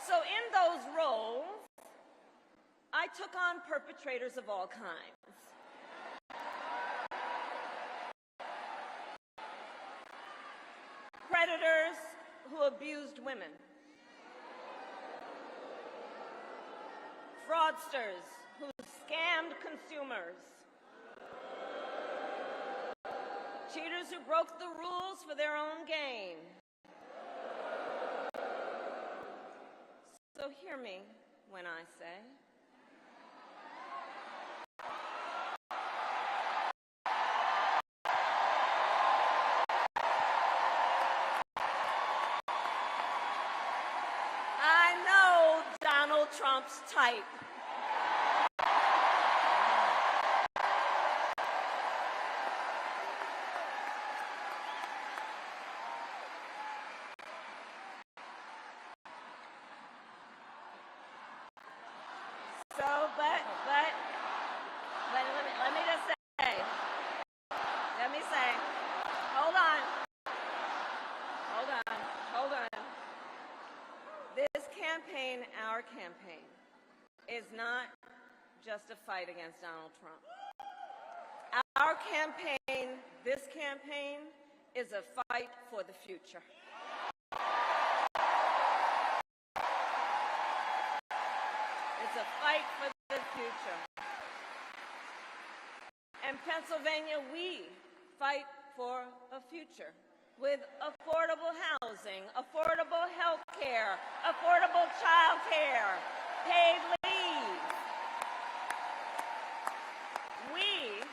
So in those roles, I took on perpetrators of all kinds. Predators who abused women. Fraudsters who scammed consumers. Cheaters who broke the rules for their own gain. So hear me when I say, I know Donald Trump's type. So, but let me just say, hold on. This campaign, our campaign, is not just a fight against Donald Trump. Our campaign, this campaign, is a fight for the future. It's a fight for the future. In Pennsylvania, we fight for a future with affordable housing, affordable health care, affordable child care, paid leave. We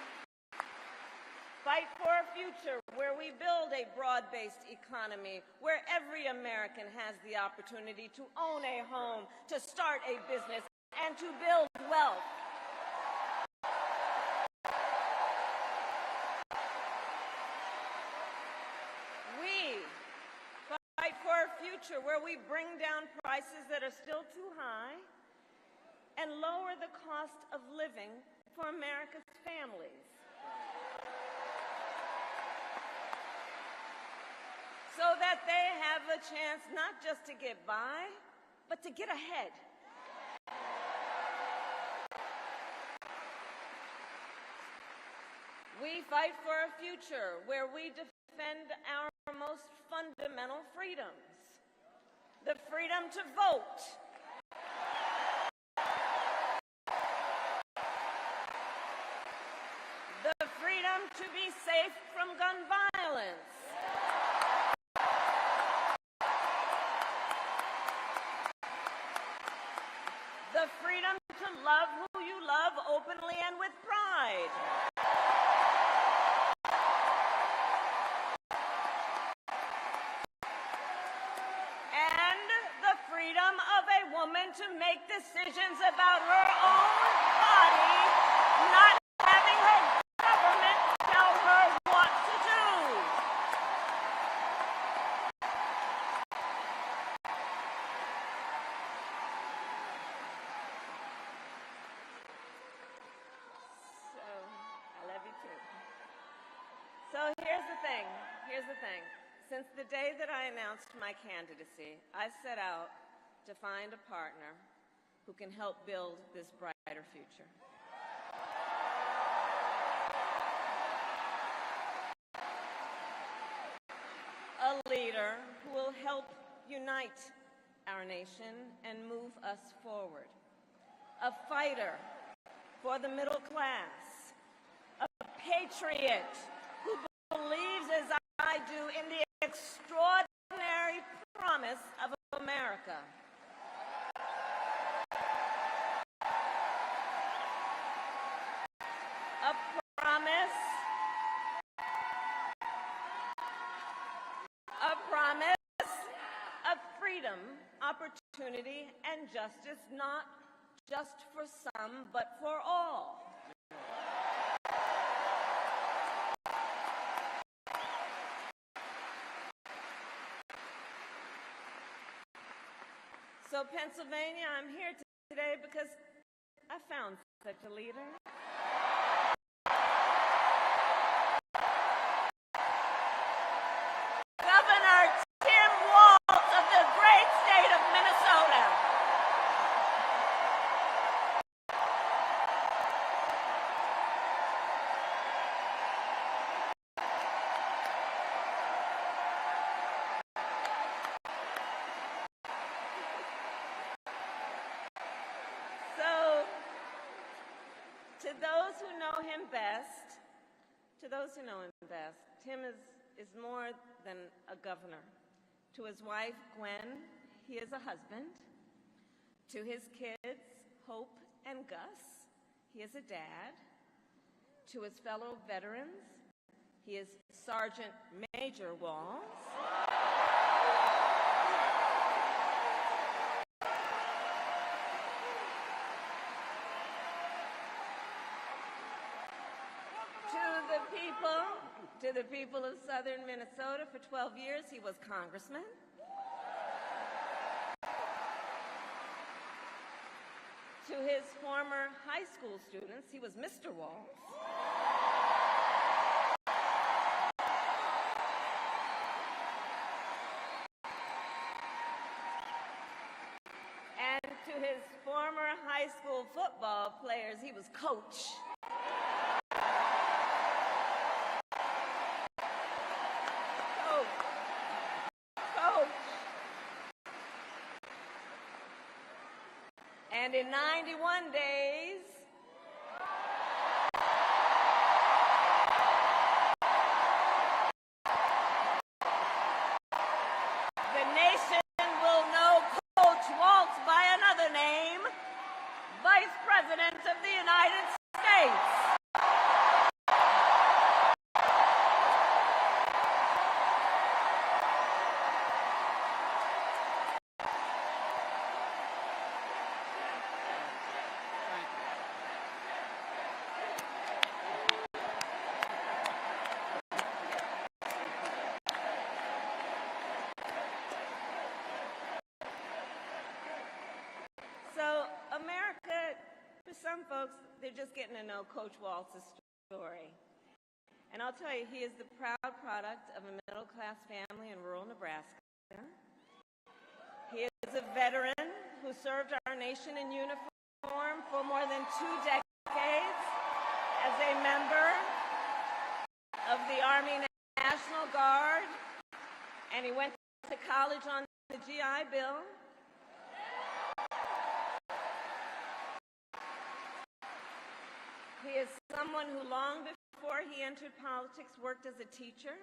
fight for a future where we build a broad-based economy, where every American has the opportunity to own a home, to start a business, and to build wealth. We fight for a future where we bring down prices that are still too high and lower the cost of living for America's families. So that they have a chance not just to get by, but to get ahead. We fight for a future where we defend our most fundamental freedoms. The freedom to vote. safe from gun violence. The freedom to love who you love openly and with pride. And the freedom of a woman to make decisions about her own body, not having her government tell her what to do. So, I love you too. So here's the thing. Since the day that I announced my candidacy, I set out to find a partner who can help build this brighter future. A leader who will help unite our nation and move us forward. A fighter for the middle class. A patriot who believes, as I do, in the extraordinary promise of America. A promise of freedom, opportunity, and justice, not just for some, but for all. So Pennsylvania, I'm here today because I found such a leader. Governor Tim Walz of the great state of Minnesota. To those who know him best, Tim is more than a governor. To his wife, Gwen, he is a husband. To his kids, Hope and Gus, he is a dad. To his fellow veterans, he is Sergeant Major Walz. To the people of southern Minnesota, for 12 years, he was congressman. To his former high school students, he was Mr. Walz. And to his former high school football players, he was coach. And in 91 days, the nation will know Coach Walz by another name, Vice President of the United States. So America, for some folks, they're just getting to know Coach Walz's story. And I'll tell you, he is the proud product of a middle-class family in rural Nebraska. He is a veteran who served our nation in uniform for more than 2 decades as a member of the Army National Guard, and he went to college on the GI Bill. He is someone who long before he entered politics, worked as a teacher.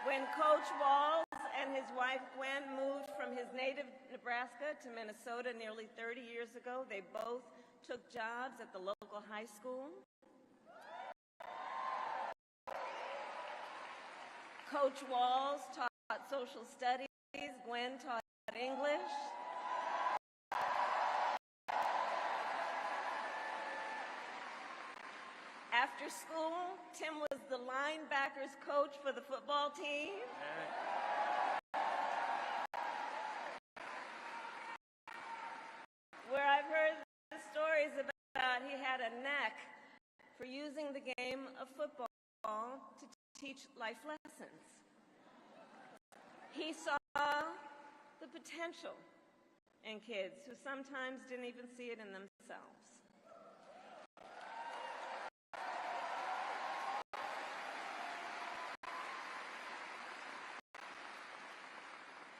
When Coach Walz and his wife Gwen moved from his native Nebraska to Minnesota nearly 30 years ago, they both took jobs at the local high school. Coach Walz taught social studies, Gwen taught English. After school, Tim was the linebackers coach for the football team. Where I've heard the stories about he had a knack for using the game of football to teach life lessons. He saw the potential in kids who sometimes didn't even see it in themselves.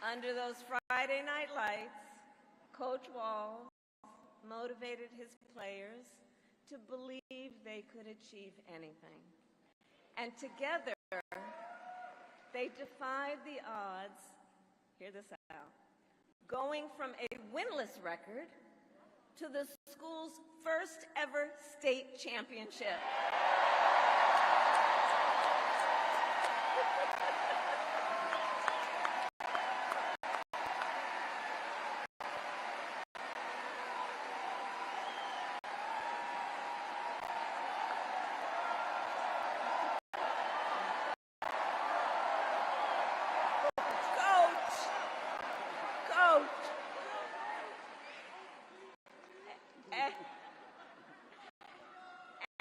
Under those Friday night lights, Coach Walz motivated his players to believe they could achieve anything. And together, they defied the odds, hear this out, going from a winless record to the school's first ever state championship.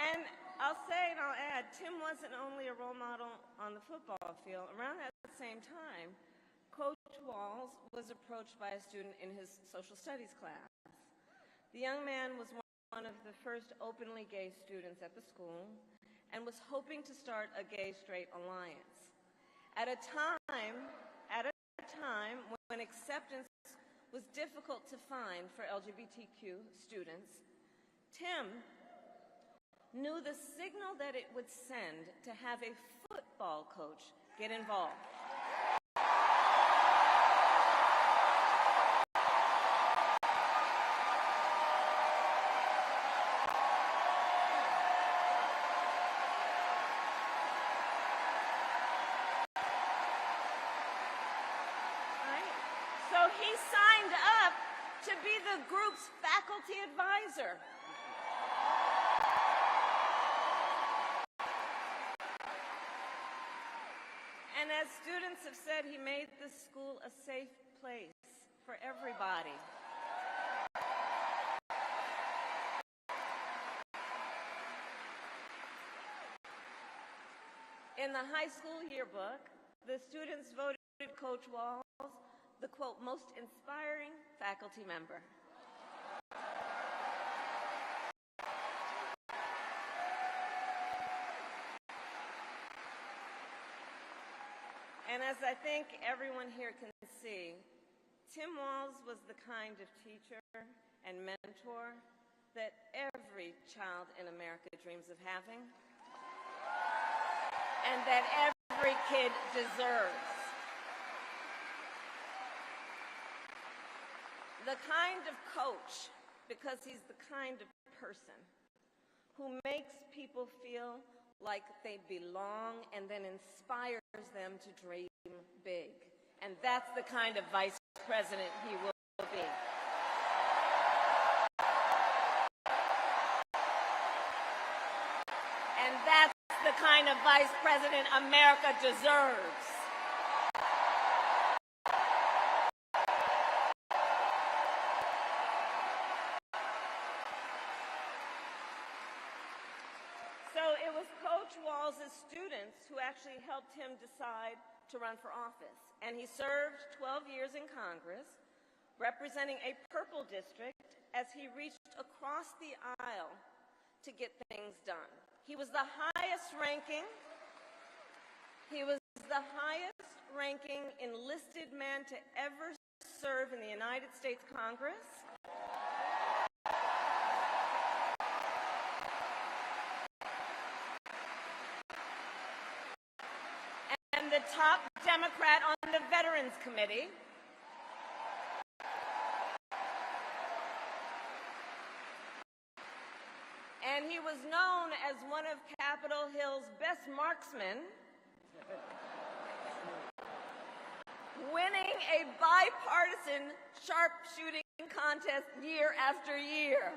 And I'll say and I'll add, Tim wasn't only a role model on the football field. Around that same time, Coach Walz was approached by a student in his social studies class. The young man was one of the first openly gay students at the school and was hoping to start a gay-straight alliance. At a time when acceptance was difficult to find for LGBTQ students, Tim knew the signal that it would send to have a football coach get involved. So he signed up to be the group's faculty advisor. And as students have said, he made the school a safe place for everybody. In the high school yearbook, the students voted Coach Walz the, quote, most inspiring faculty member. And as I think everyone here can see, Tim Walz was the kind of teacher and mentor that every child in America dreams of having, and that every kid deserves. The kind of coach, because he's the kind of person who makes people feel like they belong and then inspires them to dream big. And that's the kind of vice president he will be. And that's the kind of vice president America deserves. So it was Coach Walz's students who actually helped him decide to run for office. And he served 12 years in Congress, representing a purple district as he reached across the aisle to get things done. He was the highest ranking enlisted man to ever serve in the United States Congress. And the top Democrat on the Veterans Committee. And he was known as one of Capitol Hill's best marksmen, winning a bipartisan sharpshooting contest year after year.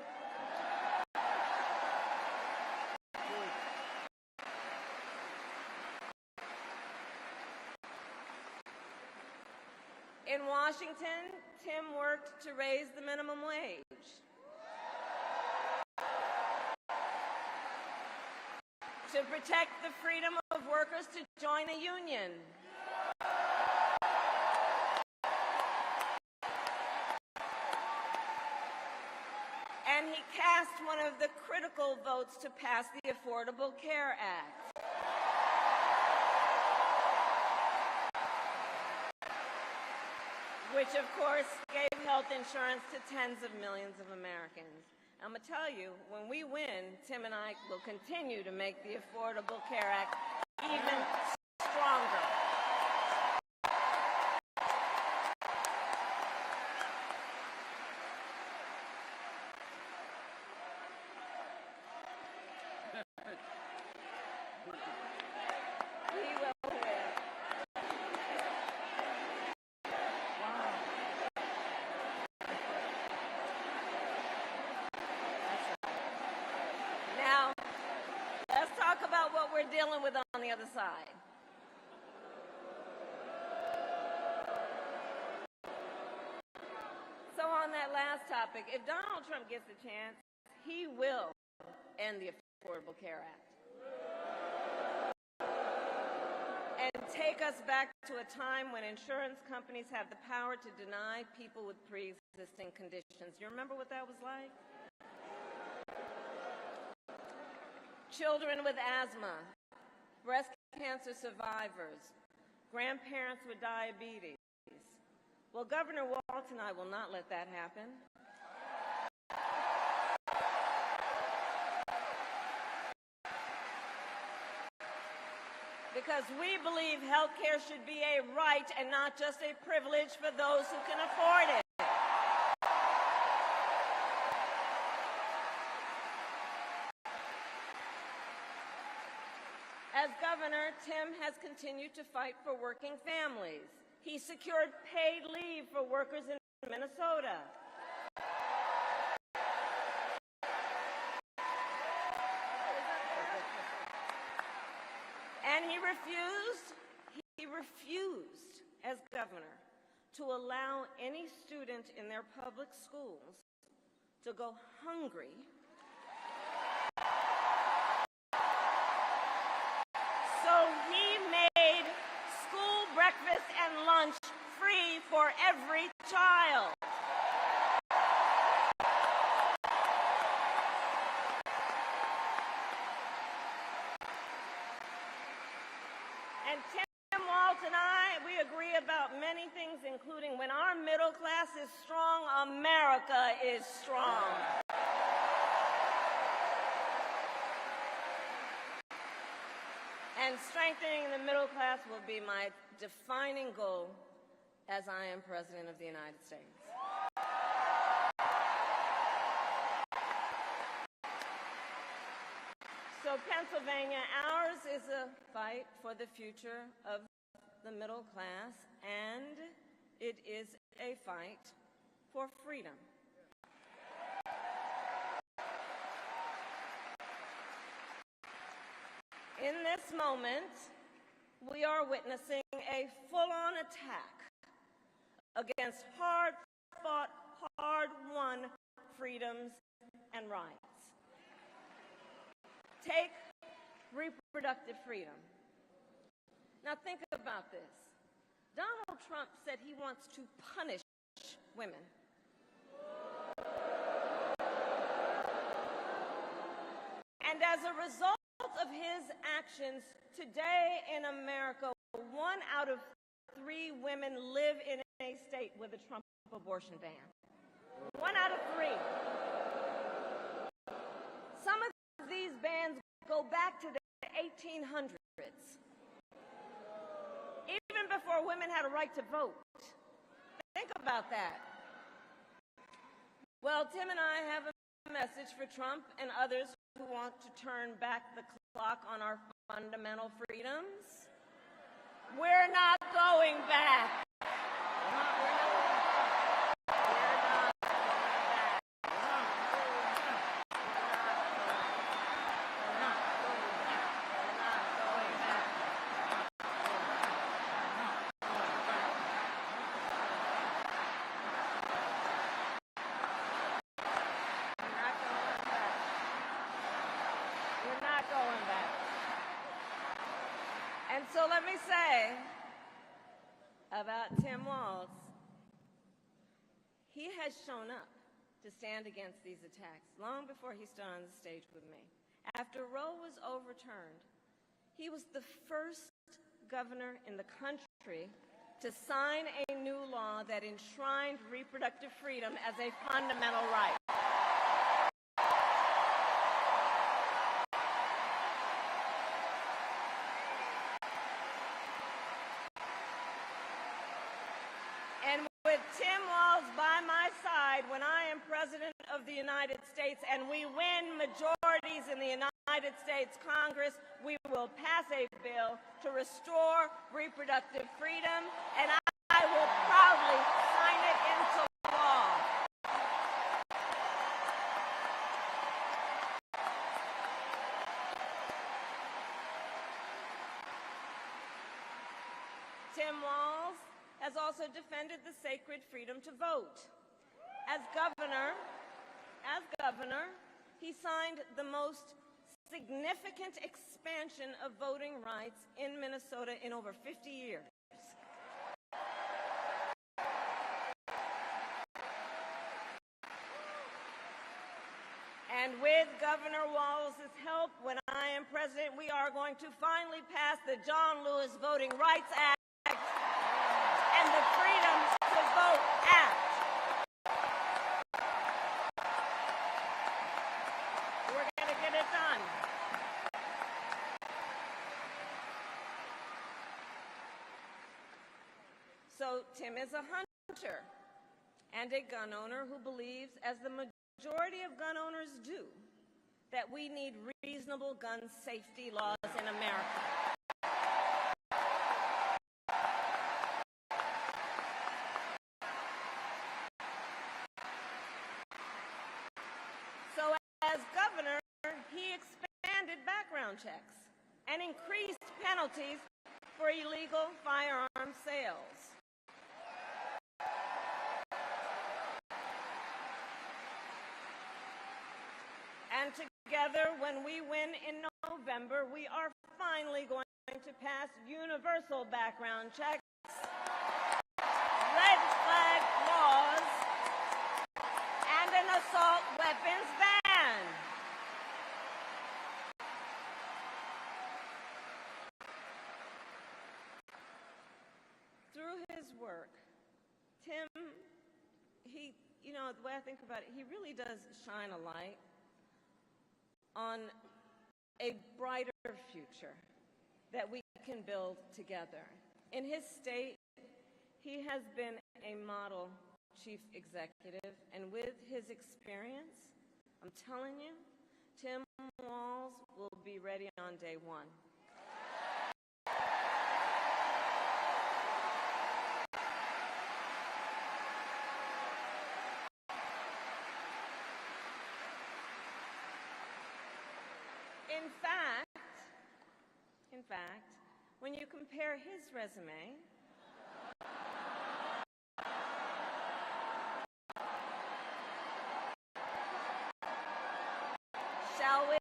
In Washington, Tim worked to raise the minimum wage. To protect the freedom of workers to join a union. And he cast one of the critical votes to pass the Affordable Care Act. Which, of course, gave health insurance to tens of millions of Americans. I'm going to tell you, when we win, Tim and I will continue to make the Affordable Care Act even stronger. We will win. Now, let's talk about what we're dealing with on the other side. So on that last topic, if Donald Trump gets the chance, he will end the Affordable Care Act. And take us back to a time when insurance companies had the power to deny people with pre-existing conditions. You remember what that was like? Children with asthma, breast cancer survivors, grandparents with diabetes. Well, Governor Walz and I will not let that happen. Because we believe health care should be a right and not just a privilege for those who can afford it. As governor, Tim has continued to fight for working families. He secured paid leave for workers in Minnesota. And he refused, as governor, to allow any student in their public schools to go hungry So he made school breakfast and lunch free for every child. And Tim Walz and I, we agree about many things, including when our middle class is strong, America is strong. And strengthening the middle class will be my defining goal as I am President of the United States. So Pennsylvania, ours is a fight for the future of the middle class, and it is a fight for freedom. In this moment, we are witnessing a full-on attack against hard-fought, hard-won freedoms and rights. Take reproductive freedom. Now think about this. Donald Trump said he wants to punish women. And as a result of his actions, today in America, 1 out of 3 women live in a state with a Trump abortion ban. 1 out of 3. Some of these bans go back to the 1800s, even before women had a right to vote. Think about that. Well, Tim and I have a message for Trump and others who want to turn back the clock on our fundamental freedoms. We're not going back. And so let me say about Tim Walz, he has shown up to stand against these attacks long before he stood on the stage with me. After Roe was overturned, he was the first governor in the country to sign a new law that enshrined reproductive freedom as a fundamental right. And with Tim Walz by my side when I am President of the United States and we win majorities in the United States Congress, we will pass a bill to restore reproductive freedom, and I will proudly sign it into law. Tim Walz has also defended the sacred freedom to vote. As governor, he signed the most significant expansion of voting rights in Minnesota in over 50 years. And with Governor Walz's help, when I am president, we are going to finally pass the John Lewis Voting Rights Act and the Freedom to Vote Act. We're going to get it done. So Tim is a hunter and a gun owner who believes, as the majority of gun owners do, that we need reasonable gun safety laws in America. So as governor, he expanded background checks and increased penalties for illegal firearm sales. And together, when we win in November, we are finally going to pass universal background checks, red flag laws, and an assault weapons ban. Through his work, Tim, the way I think about it, he really does shine a light on a brighter future that we can build together. In his state, he has been a model chief executive, and with his experience, I'm telling you, Tim Walz will be ready on day one. In fact, when you compare his resume shall we,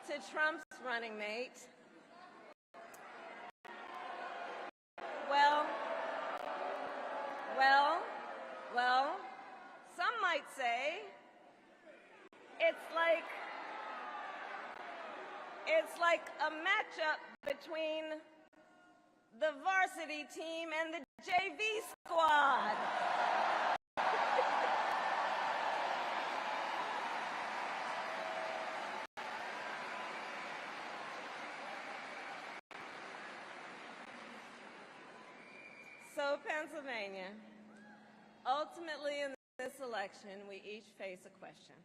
to Trump's running mate, well, some might say it's like a matchup between the varsity team, and the JV squad. So, Pennsylvania, ultimately in this election, we each face a question.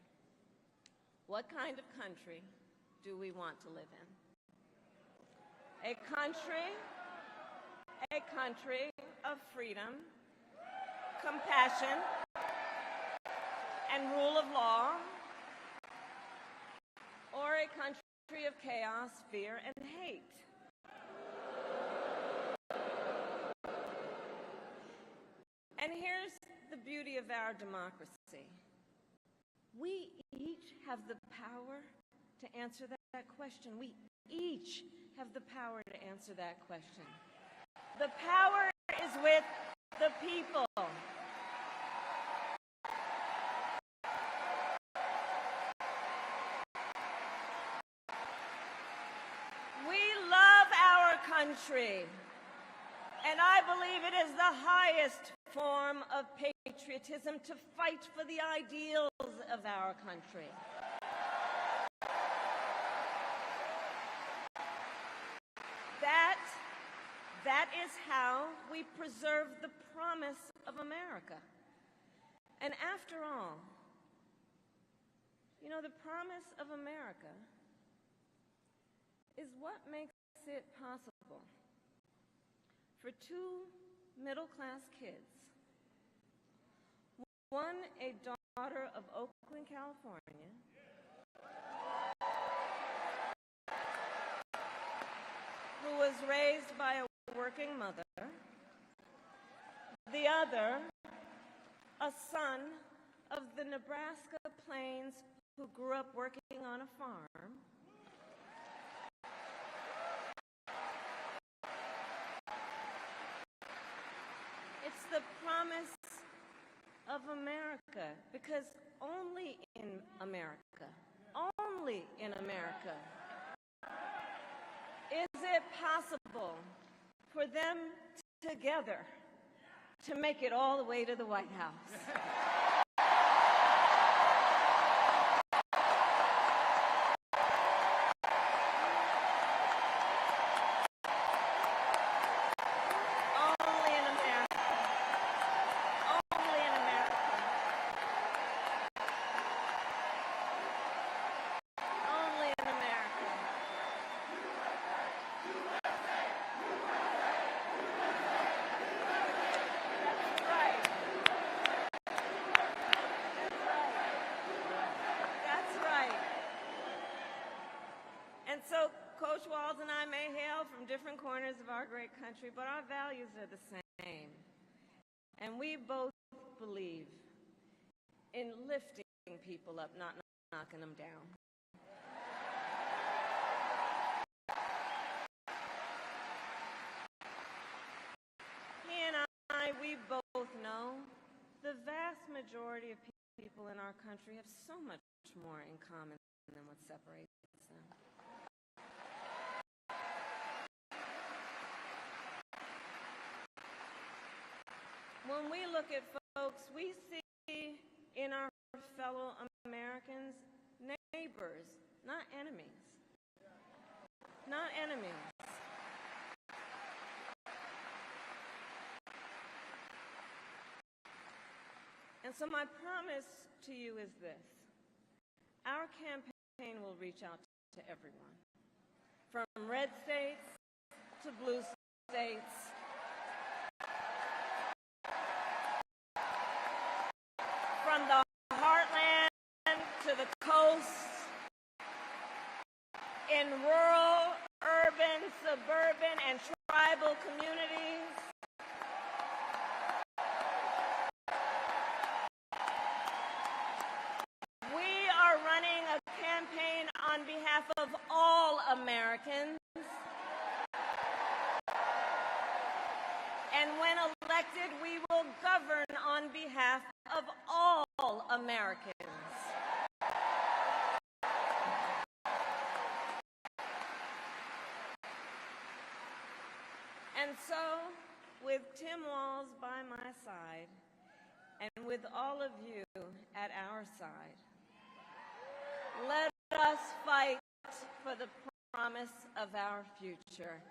What kind of country do we want to live in? A country of freedom, compassion, and rule of law, or a country of chaos, fear, and hate? And here's the beauty of our democracy. We each have the power to answer that question. We each have the power to answer that question. The power is with the people. We love our country, and I believe it is the highest form of patriotism to fight for the ideals of our country. That is how we preserve the promise of America. And after all, you know, the promise of America is what makes it possible for two middle-class kids, one a daughter of Oakland, California, who was raised by a working mother, the other a son of the Nebraska plains who grew up working on a farm, it's the promise of America, because only in America is it possible for them together to make it all the way to the White House. And so Coach Walz and I may hail from different corners of our great country, but our values are the same. And we both believe in lifting people up, not knocking them down. He and I, we both know the vast majority of people in our country have so much more in common than what separates them. When we look at folks, we see in our fellow Americans neighbors, not enemies. Not enemies. And so my promise to you is this. Our campaign will reach out to everyone, from red states to blue states, from the heartland to the coast, in rural, urban, suburban, and tribal communities. We are running a campaign on behalf of all Americans. And when elected, we will govern on behalf of all Americans. And so, with Tim Walz by my side, and with all of you at our side, let us fight for the promise of our future.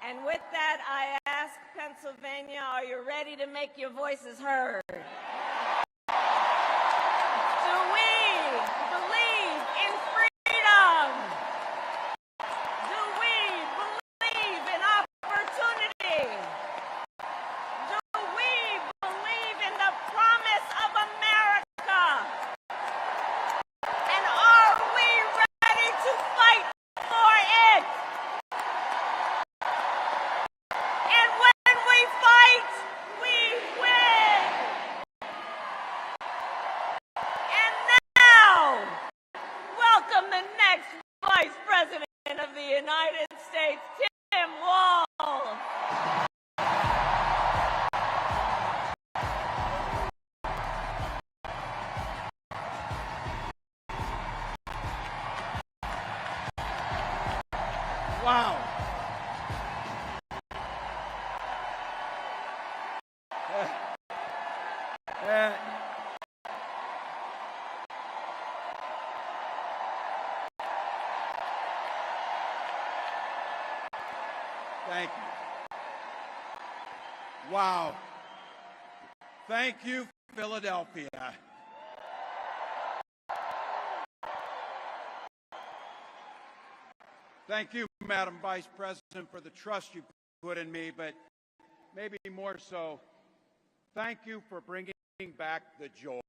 And with that, I ask Pennsylvania, are you ready to make your voices heard? Do we believe in freedom? Do we believe in opportunity? Do we believe in the promise of America? And are we ready to fight for it? And when we fight, we win. And now, welcome the next Vice President of the United States, Tim Walz. Wow. Thank you. Wow. Thank you, Philadelphia. Thank you, Madam Vice President, for the trust you put in me, but maybe more so, thank you for bringing back the joy.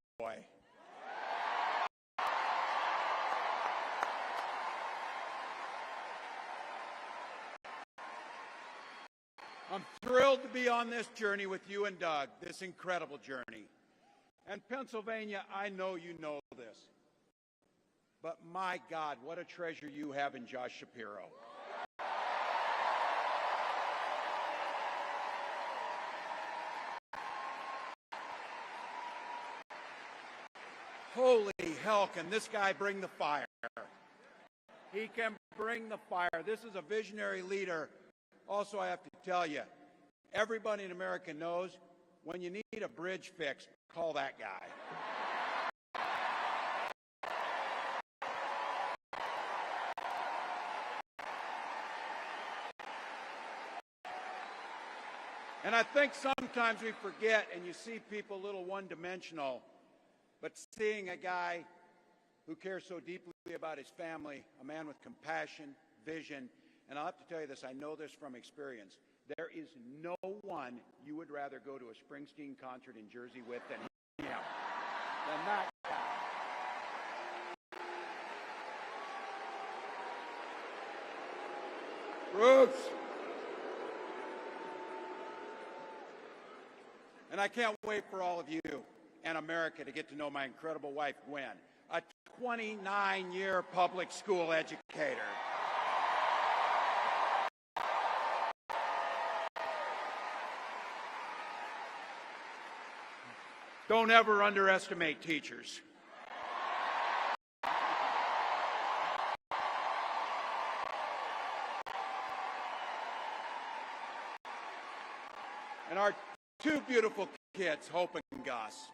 I'm thrilled to be on this journey with you and Doug, this incredible journey. And Pennsylvania, I know you know this, but my God, what a treasure you have in Josh Shapiro. Holy hell, can this guy bring the fire? He can bring the fire. This is a visionary leader. Also, I have to tell you, everybody in America knows when you need a bridge fixed, call that guy. And I think sometimes we forget, and you see people a little one-dimensional, but seeing a guy who cares so deeply about his family, a man with compassion, vision, and I'll have to tell you this, I know this from experience. There is no one you would rather go to a Springsteen concert in Jersey with than him, than that guy. Roots. And I can't wait for all of you and America to get to know my incredible wife, Gwen, a 29-year public school educator. Don't ever underestimate teachers. And our two beautiful kids, Hope and Gus.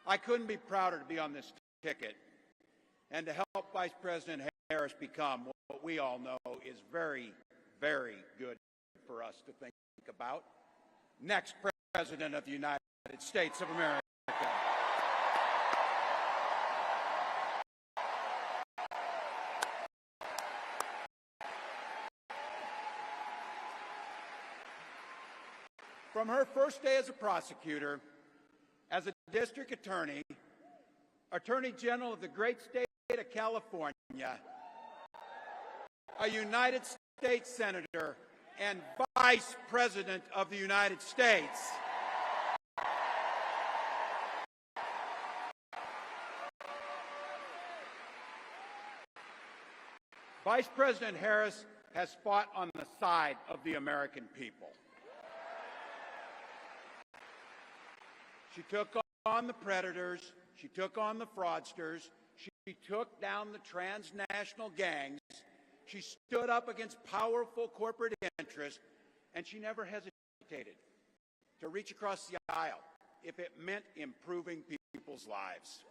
I couldn't be prouder to be on this ticket and to help Vice President Harris become what we all know is very, very good for us to think about. Next President of the United States of America. From her first day as a prosecutor, as a district attorney, Attorney General of the great state of California, a United States Senator, and Vice President of the United States. Vice President Harris has fought on the side of the American people. She took on the predators, she took on the fraudsters, she took down the transnational gangs, she stood up against powerful corporate interests, interest, and she never hesitated to reach across the aisle if it meant improving people's lives.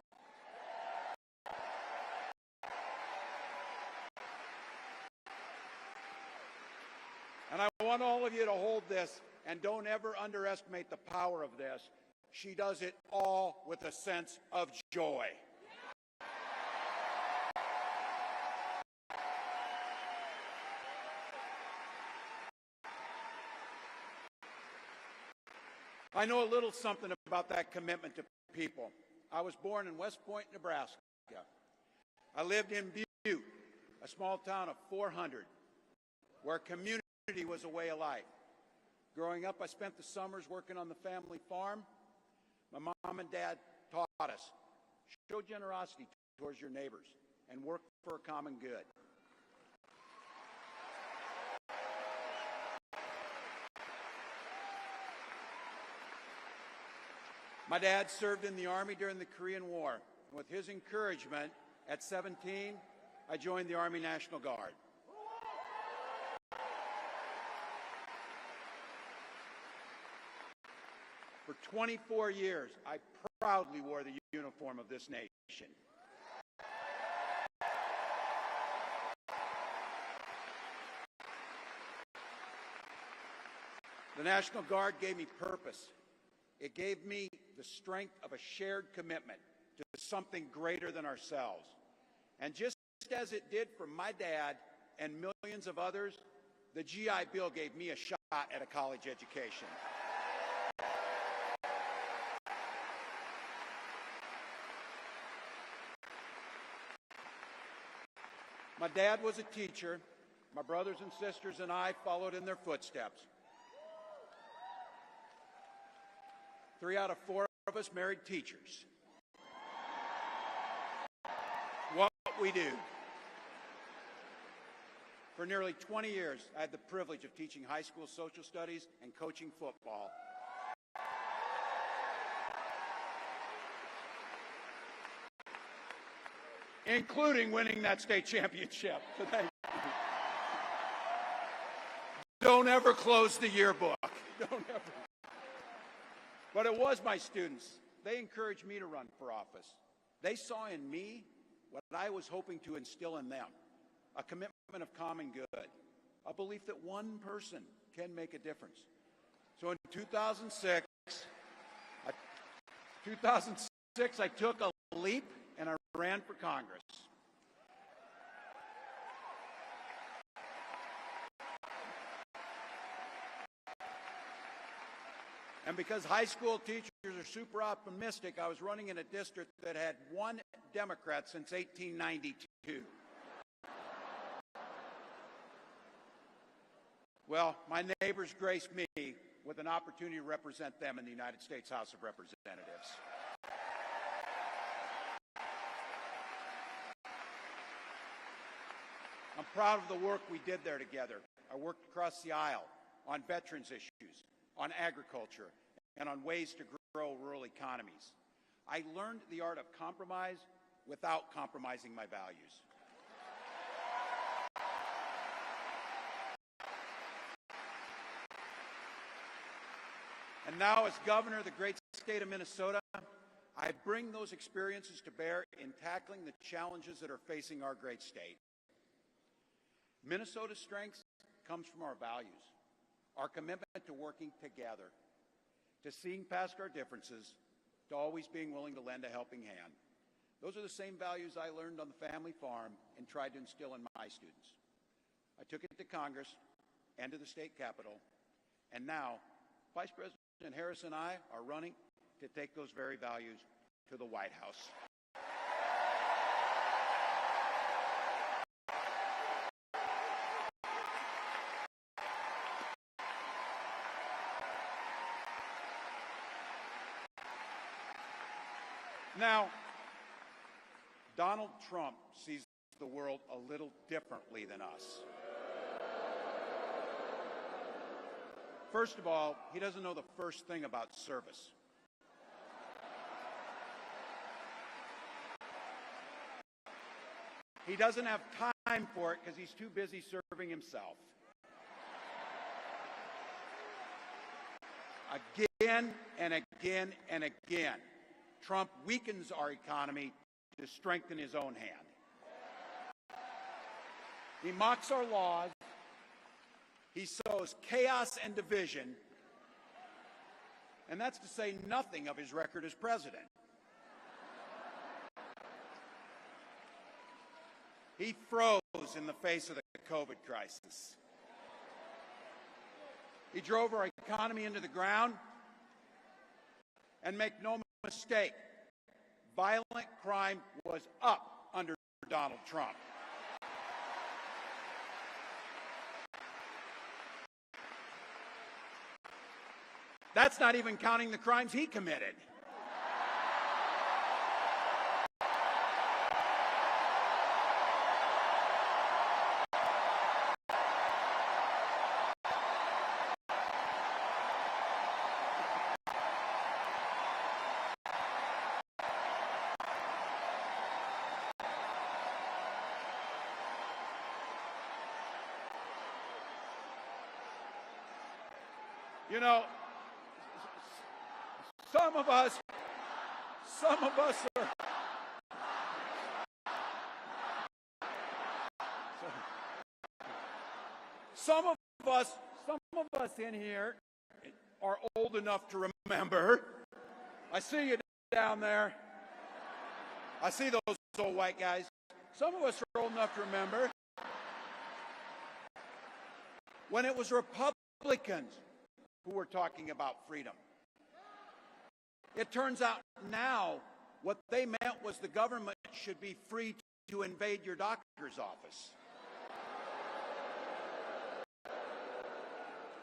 And I want all of you to hold this, and don't ever underestimate the power of this. She does it all with a sense of joy. I know a little something about that commitment to people. I was born in West Point, Nebraska. I lived in Butte, a small town of 400, where community was a way of life. Growing up, I spent the summers working on the family farm. My mom and dad taught us, show generosity towards your neighbors and work for a common good. My dad served in the Army during the Korean War. With his encouragement, at 17, I joined the Army National Guard. For 24 years, I proudly wore the uniform of this nation. The National Guard gave me purpose. It gave me the strength of a shared commitment to something greater than ourselves. And just as it did for my dad and millions of others, the GI Bill gave me a shot at a college education. My dad was a teacher. My brothers and sisters and I followed in their footsteps. 3 out of 4 of us married teachers. What we do. For nearly 20 years, I had the privilege of teaching high school social studies and coaching football. Including winning that state championship. So thank you. Don't ever close the yearbook. Don't ever. But it was my students. They encouraged me to run for office. They saw in me what I was hoping to instill in them, a commitment of common good, a belief that one person can make a difference. So in 2006, I took a leap and I ran for Congress. And because high school teachers are super optimistic, I was running in a district that had one Democrat since 1892. Well, my neighbors graced me with an opportunity to represent them in the United States House of Representatives. I'm proud of the work we did there together. I worked across the aisle on veterans issues, on agriculture, and on ways to grow rural economies. I learned the art of compromise without compromising my values. And now, as governor of the great state of Minnesota, I bring those experiences to bear in tackling the challenges that are facing our great state. Minnesota's strength comes from our values, our commitment to working together, to seeing past our differences, to always being willing to lend a helping hand. Those are the same values I learned on the family farm and tried to instill in my students. I took it to Congress and to the state capitol, and now Vice President Harris and I are running to take those very values to the White House. Now, Donald Trump sees the world a little differently than us. First of all, he doesn't know the first thing about service. He doesn't have time for it because he's too busy serving himself. Again and again and again, Trump weakens our economy to strengthen his own hand. He mocks our laws. He sows chaos and division. And that's to say nothing of his record as president. He froze in the face of the COVID crisis. He drove our economy into the ground. And make no mistake, violent crime was up under Donald Trump. That's not even counting the crimes he committed. You know, some of us are, some of us in here are old enough to remember. I see you down there. I see those old white guys. Some of us are old enough to remember when it was Republicans who were talking about freedom. It turns out now what they meant was the government should be free to invade your doctor's office.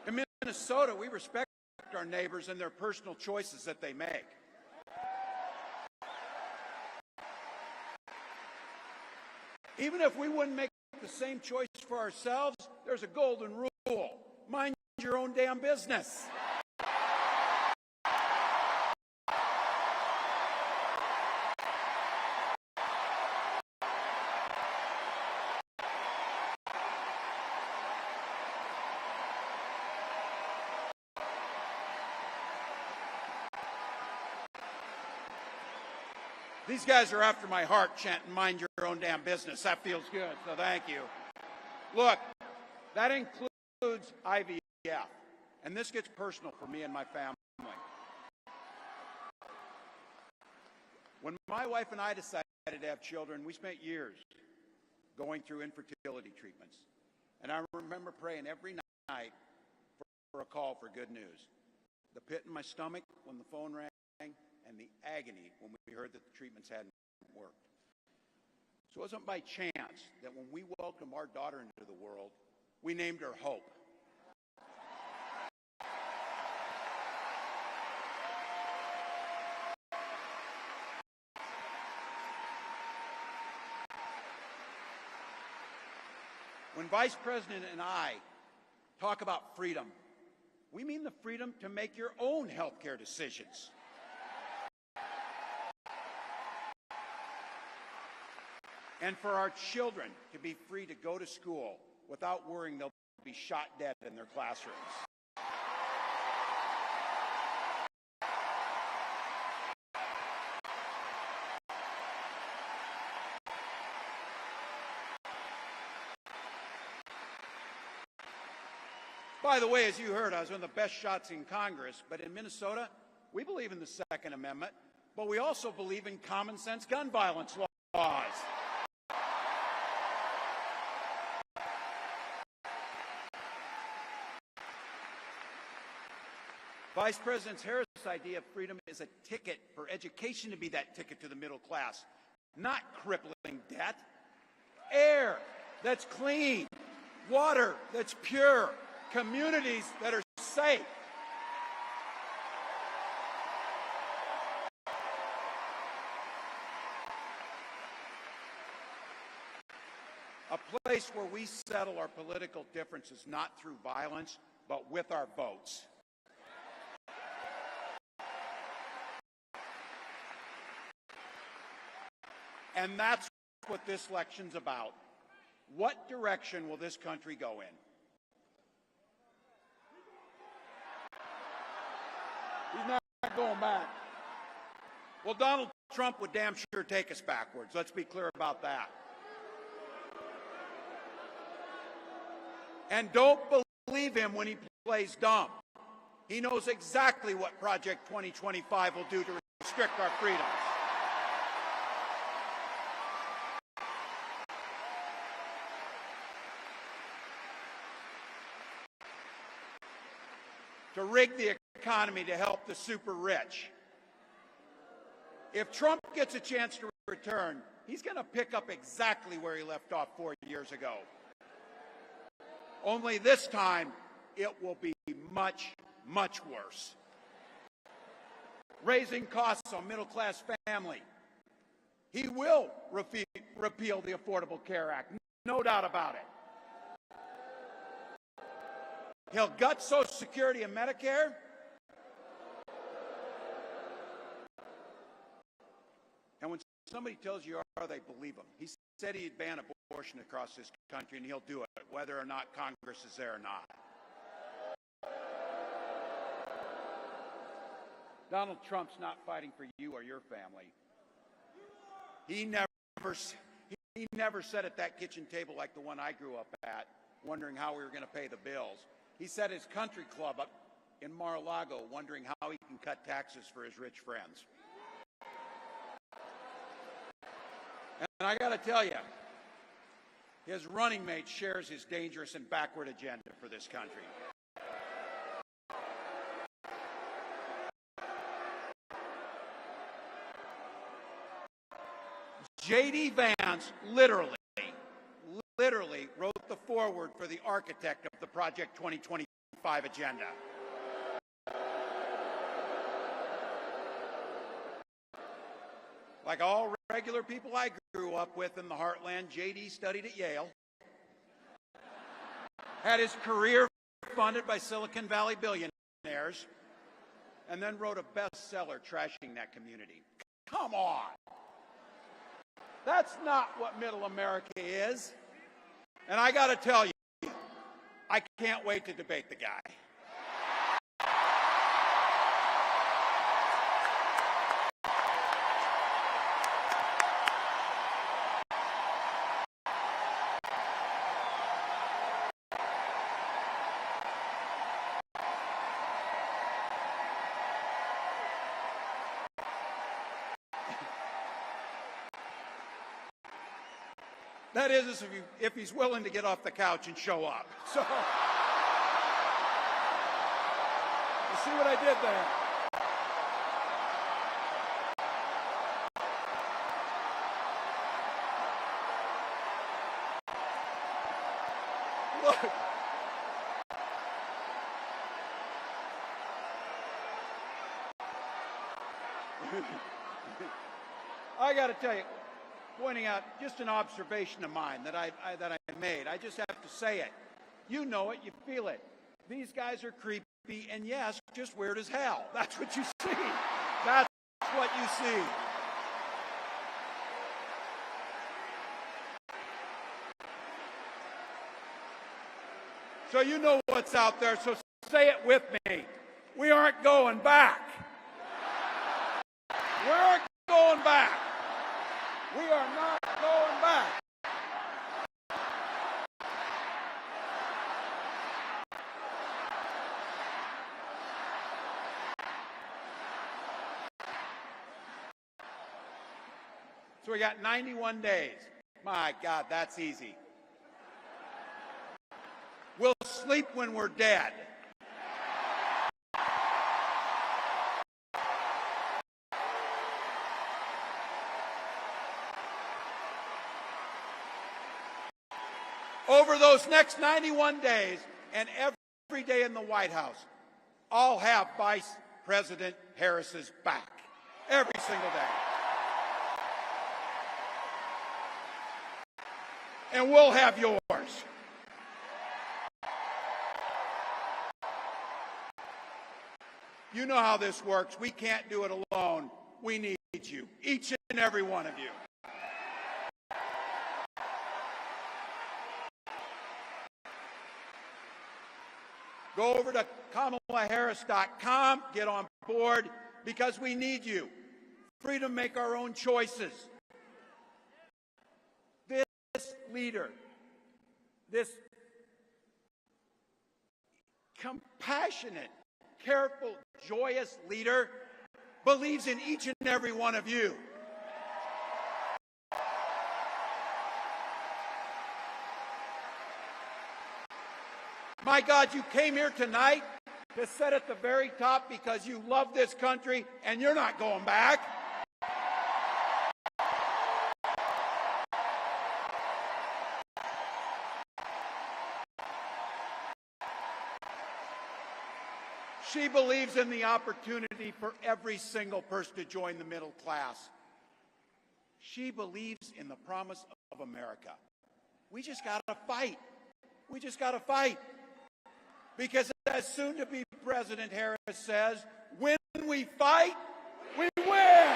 In Minnesota, we respect our neighbors and their personal choices that they make. Even if we wouldn't make the same choice for ourselves, there's a golden rule. Mind your own damn business. These guys are after my heart chanting, mind your own damn business. That feels good, so thank you. Look, that includes IVF, and this gets personal for me and my family. When my wife and I decided to have children, we spent years going through infertility treatments. And I remember praying every night for a call for good news. The pit in my stomach when the phone rang, and the agony when we heard that the treatments hadn't worked. So it wasn't by chance that when we welcomed our daughter into the world, we named her Hope. When Vice President and I talk about freedom, we mean the freedom to make your own health care decisions. And for our children to be free to go to school without worrying they'll be shot dead in their classrooms. By the way, as you heard, I was one of the best shots in Congress, but in Minnesota, we believe in the Second Amendment, but we also believe in common sense gun violence laws. Vice President Harris' idea of freedom is a ticket for education to be that ticket to the middle class, not crippling debt. Air that's clean, water that's pure, communities that are safe. A place where we settle our political differences not through violence, but with our votes. And that's what this election's about. What direction will this country go in? He's not going back. Well, Donald Trump would damn sure take us backwards. Let's be clear about that. And don't believe him when he plays dumb. He knows exactly what Project 2025 will do to restrict our freedoms. To rig the economy to help the super rich. If Trump gets a chance to return, he's going to pick up exactly where he left off 4 years ago. Only this time, it will be much, much worse. Raising costs on middle-class family. He will repeal the Affordable Care Act, no doubt about it. He'll gut Social Security and Medicare. And when somebody tells you are, they believe him. He said he'd ban abortion across this country, and he'll do it, whether or not Congress is there or not. Donald Trump's not fighting for you or your family. He never sat at that kitchen table like the one I grew up at, wondering how we were going to pay the bills. He set his country club up in Mar-a-Lago, wondering how he can cut taxes for his rich friends. And I got to tell you, his running mate shares his dangerous and backward agenda for this country. J.D. Vance literally wrote the foreword for the architect of the Project 2025 agenda. Like all regular people I grew up with in the heartland, J.D. studied at Yale, had his career funded by Silicon Valley billionaires, and then wrote a bestseller trashing that community. Come on! That's not what middle America is. And I got to tell you, I can't wait to debate the guy. That is, if he's willing to get off the couch and show up. So, you see what I did there? Look. I got to tell you, pointing out just an observation of mine that I made. I just have to say it. You know it, you feel it. These guys are creepy and, yes, just weird as hell. That's what you see. That's what you see. So you know what's out there, so say it with me. We aren't going back. We aren't going back. We are not going back. So we got 91 days. My God, that's easy. We'll sleep when we're dead. Over those next 91 days and every day in the White House, I'll have Vice President Harris's back. Every single day. And we'll have yours. You know how this works. We can't do it alone. We need you, each and every one of you. Go over to KamalaHarris.com, get on board, because we need you. Freedom to make our own choices. This leader, this compassionate, careful, joyous leader, believes in each and every one of you. My God, you came here tonight to sit at the very top because you love this country and you're not going back. She believes in the opportunity for every single person to join the middle class. She believes in the promise of America. We just got to fight. We just got to fight. Because as soon-to-be President Harris says, when we fight, we win!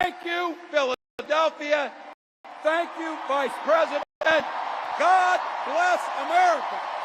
Thank you, Philadelphia. Thank you, Vice President. God bless America.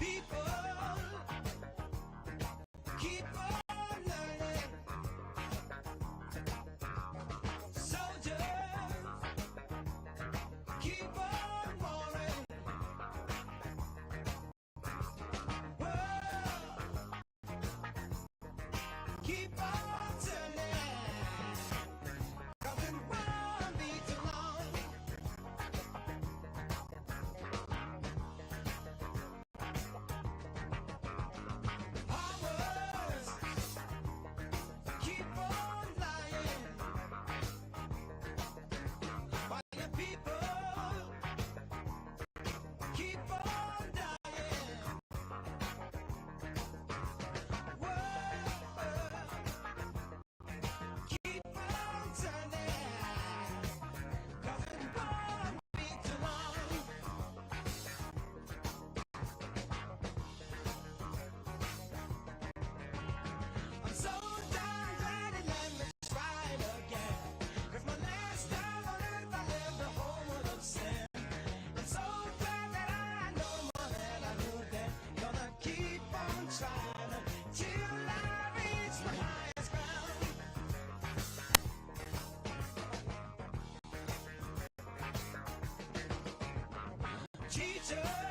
people keep on learning. Soldiers keep on warring. World keep on turning. 'Cause it won't be too long. Powers keep on lying, while the people keep on dying. World keep on turning, 'cause it won't be too long. I'm so darn glad it let me try it again. 'Cause my last time on earth I lived a whole world of sin. I'm so glad that I know more than I knew then. Gonna keep on trying till I reach the highest ground. Teachers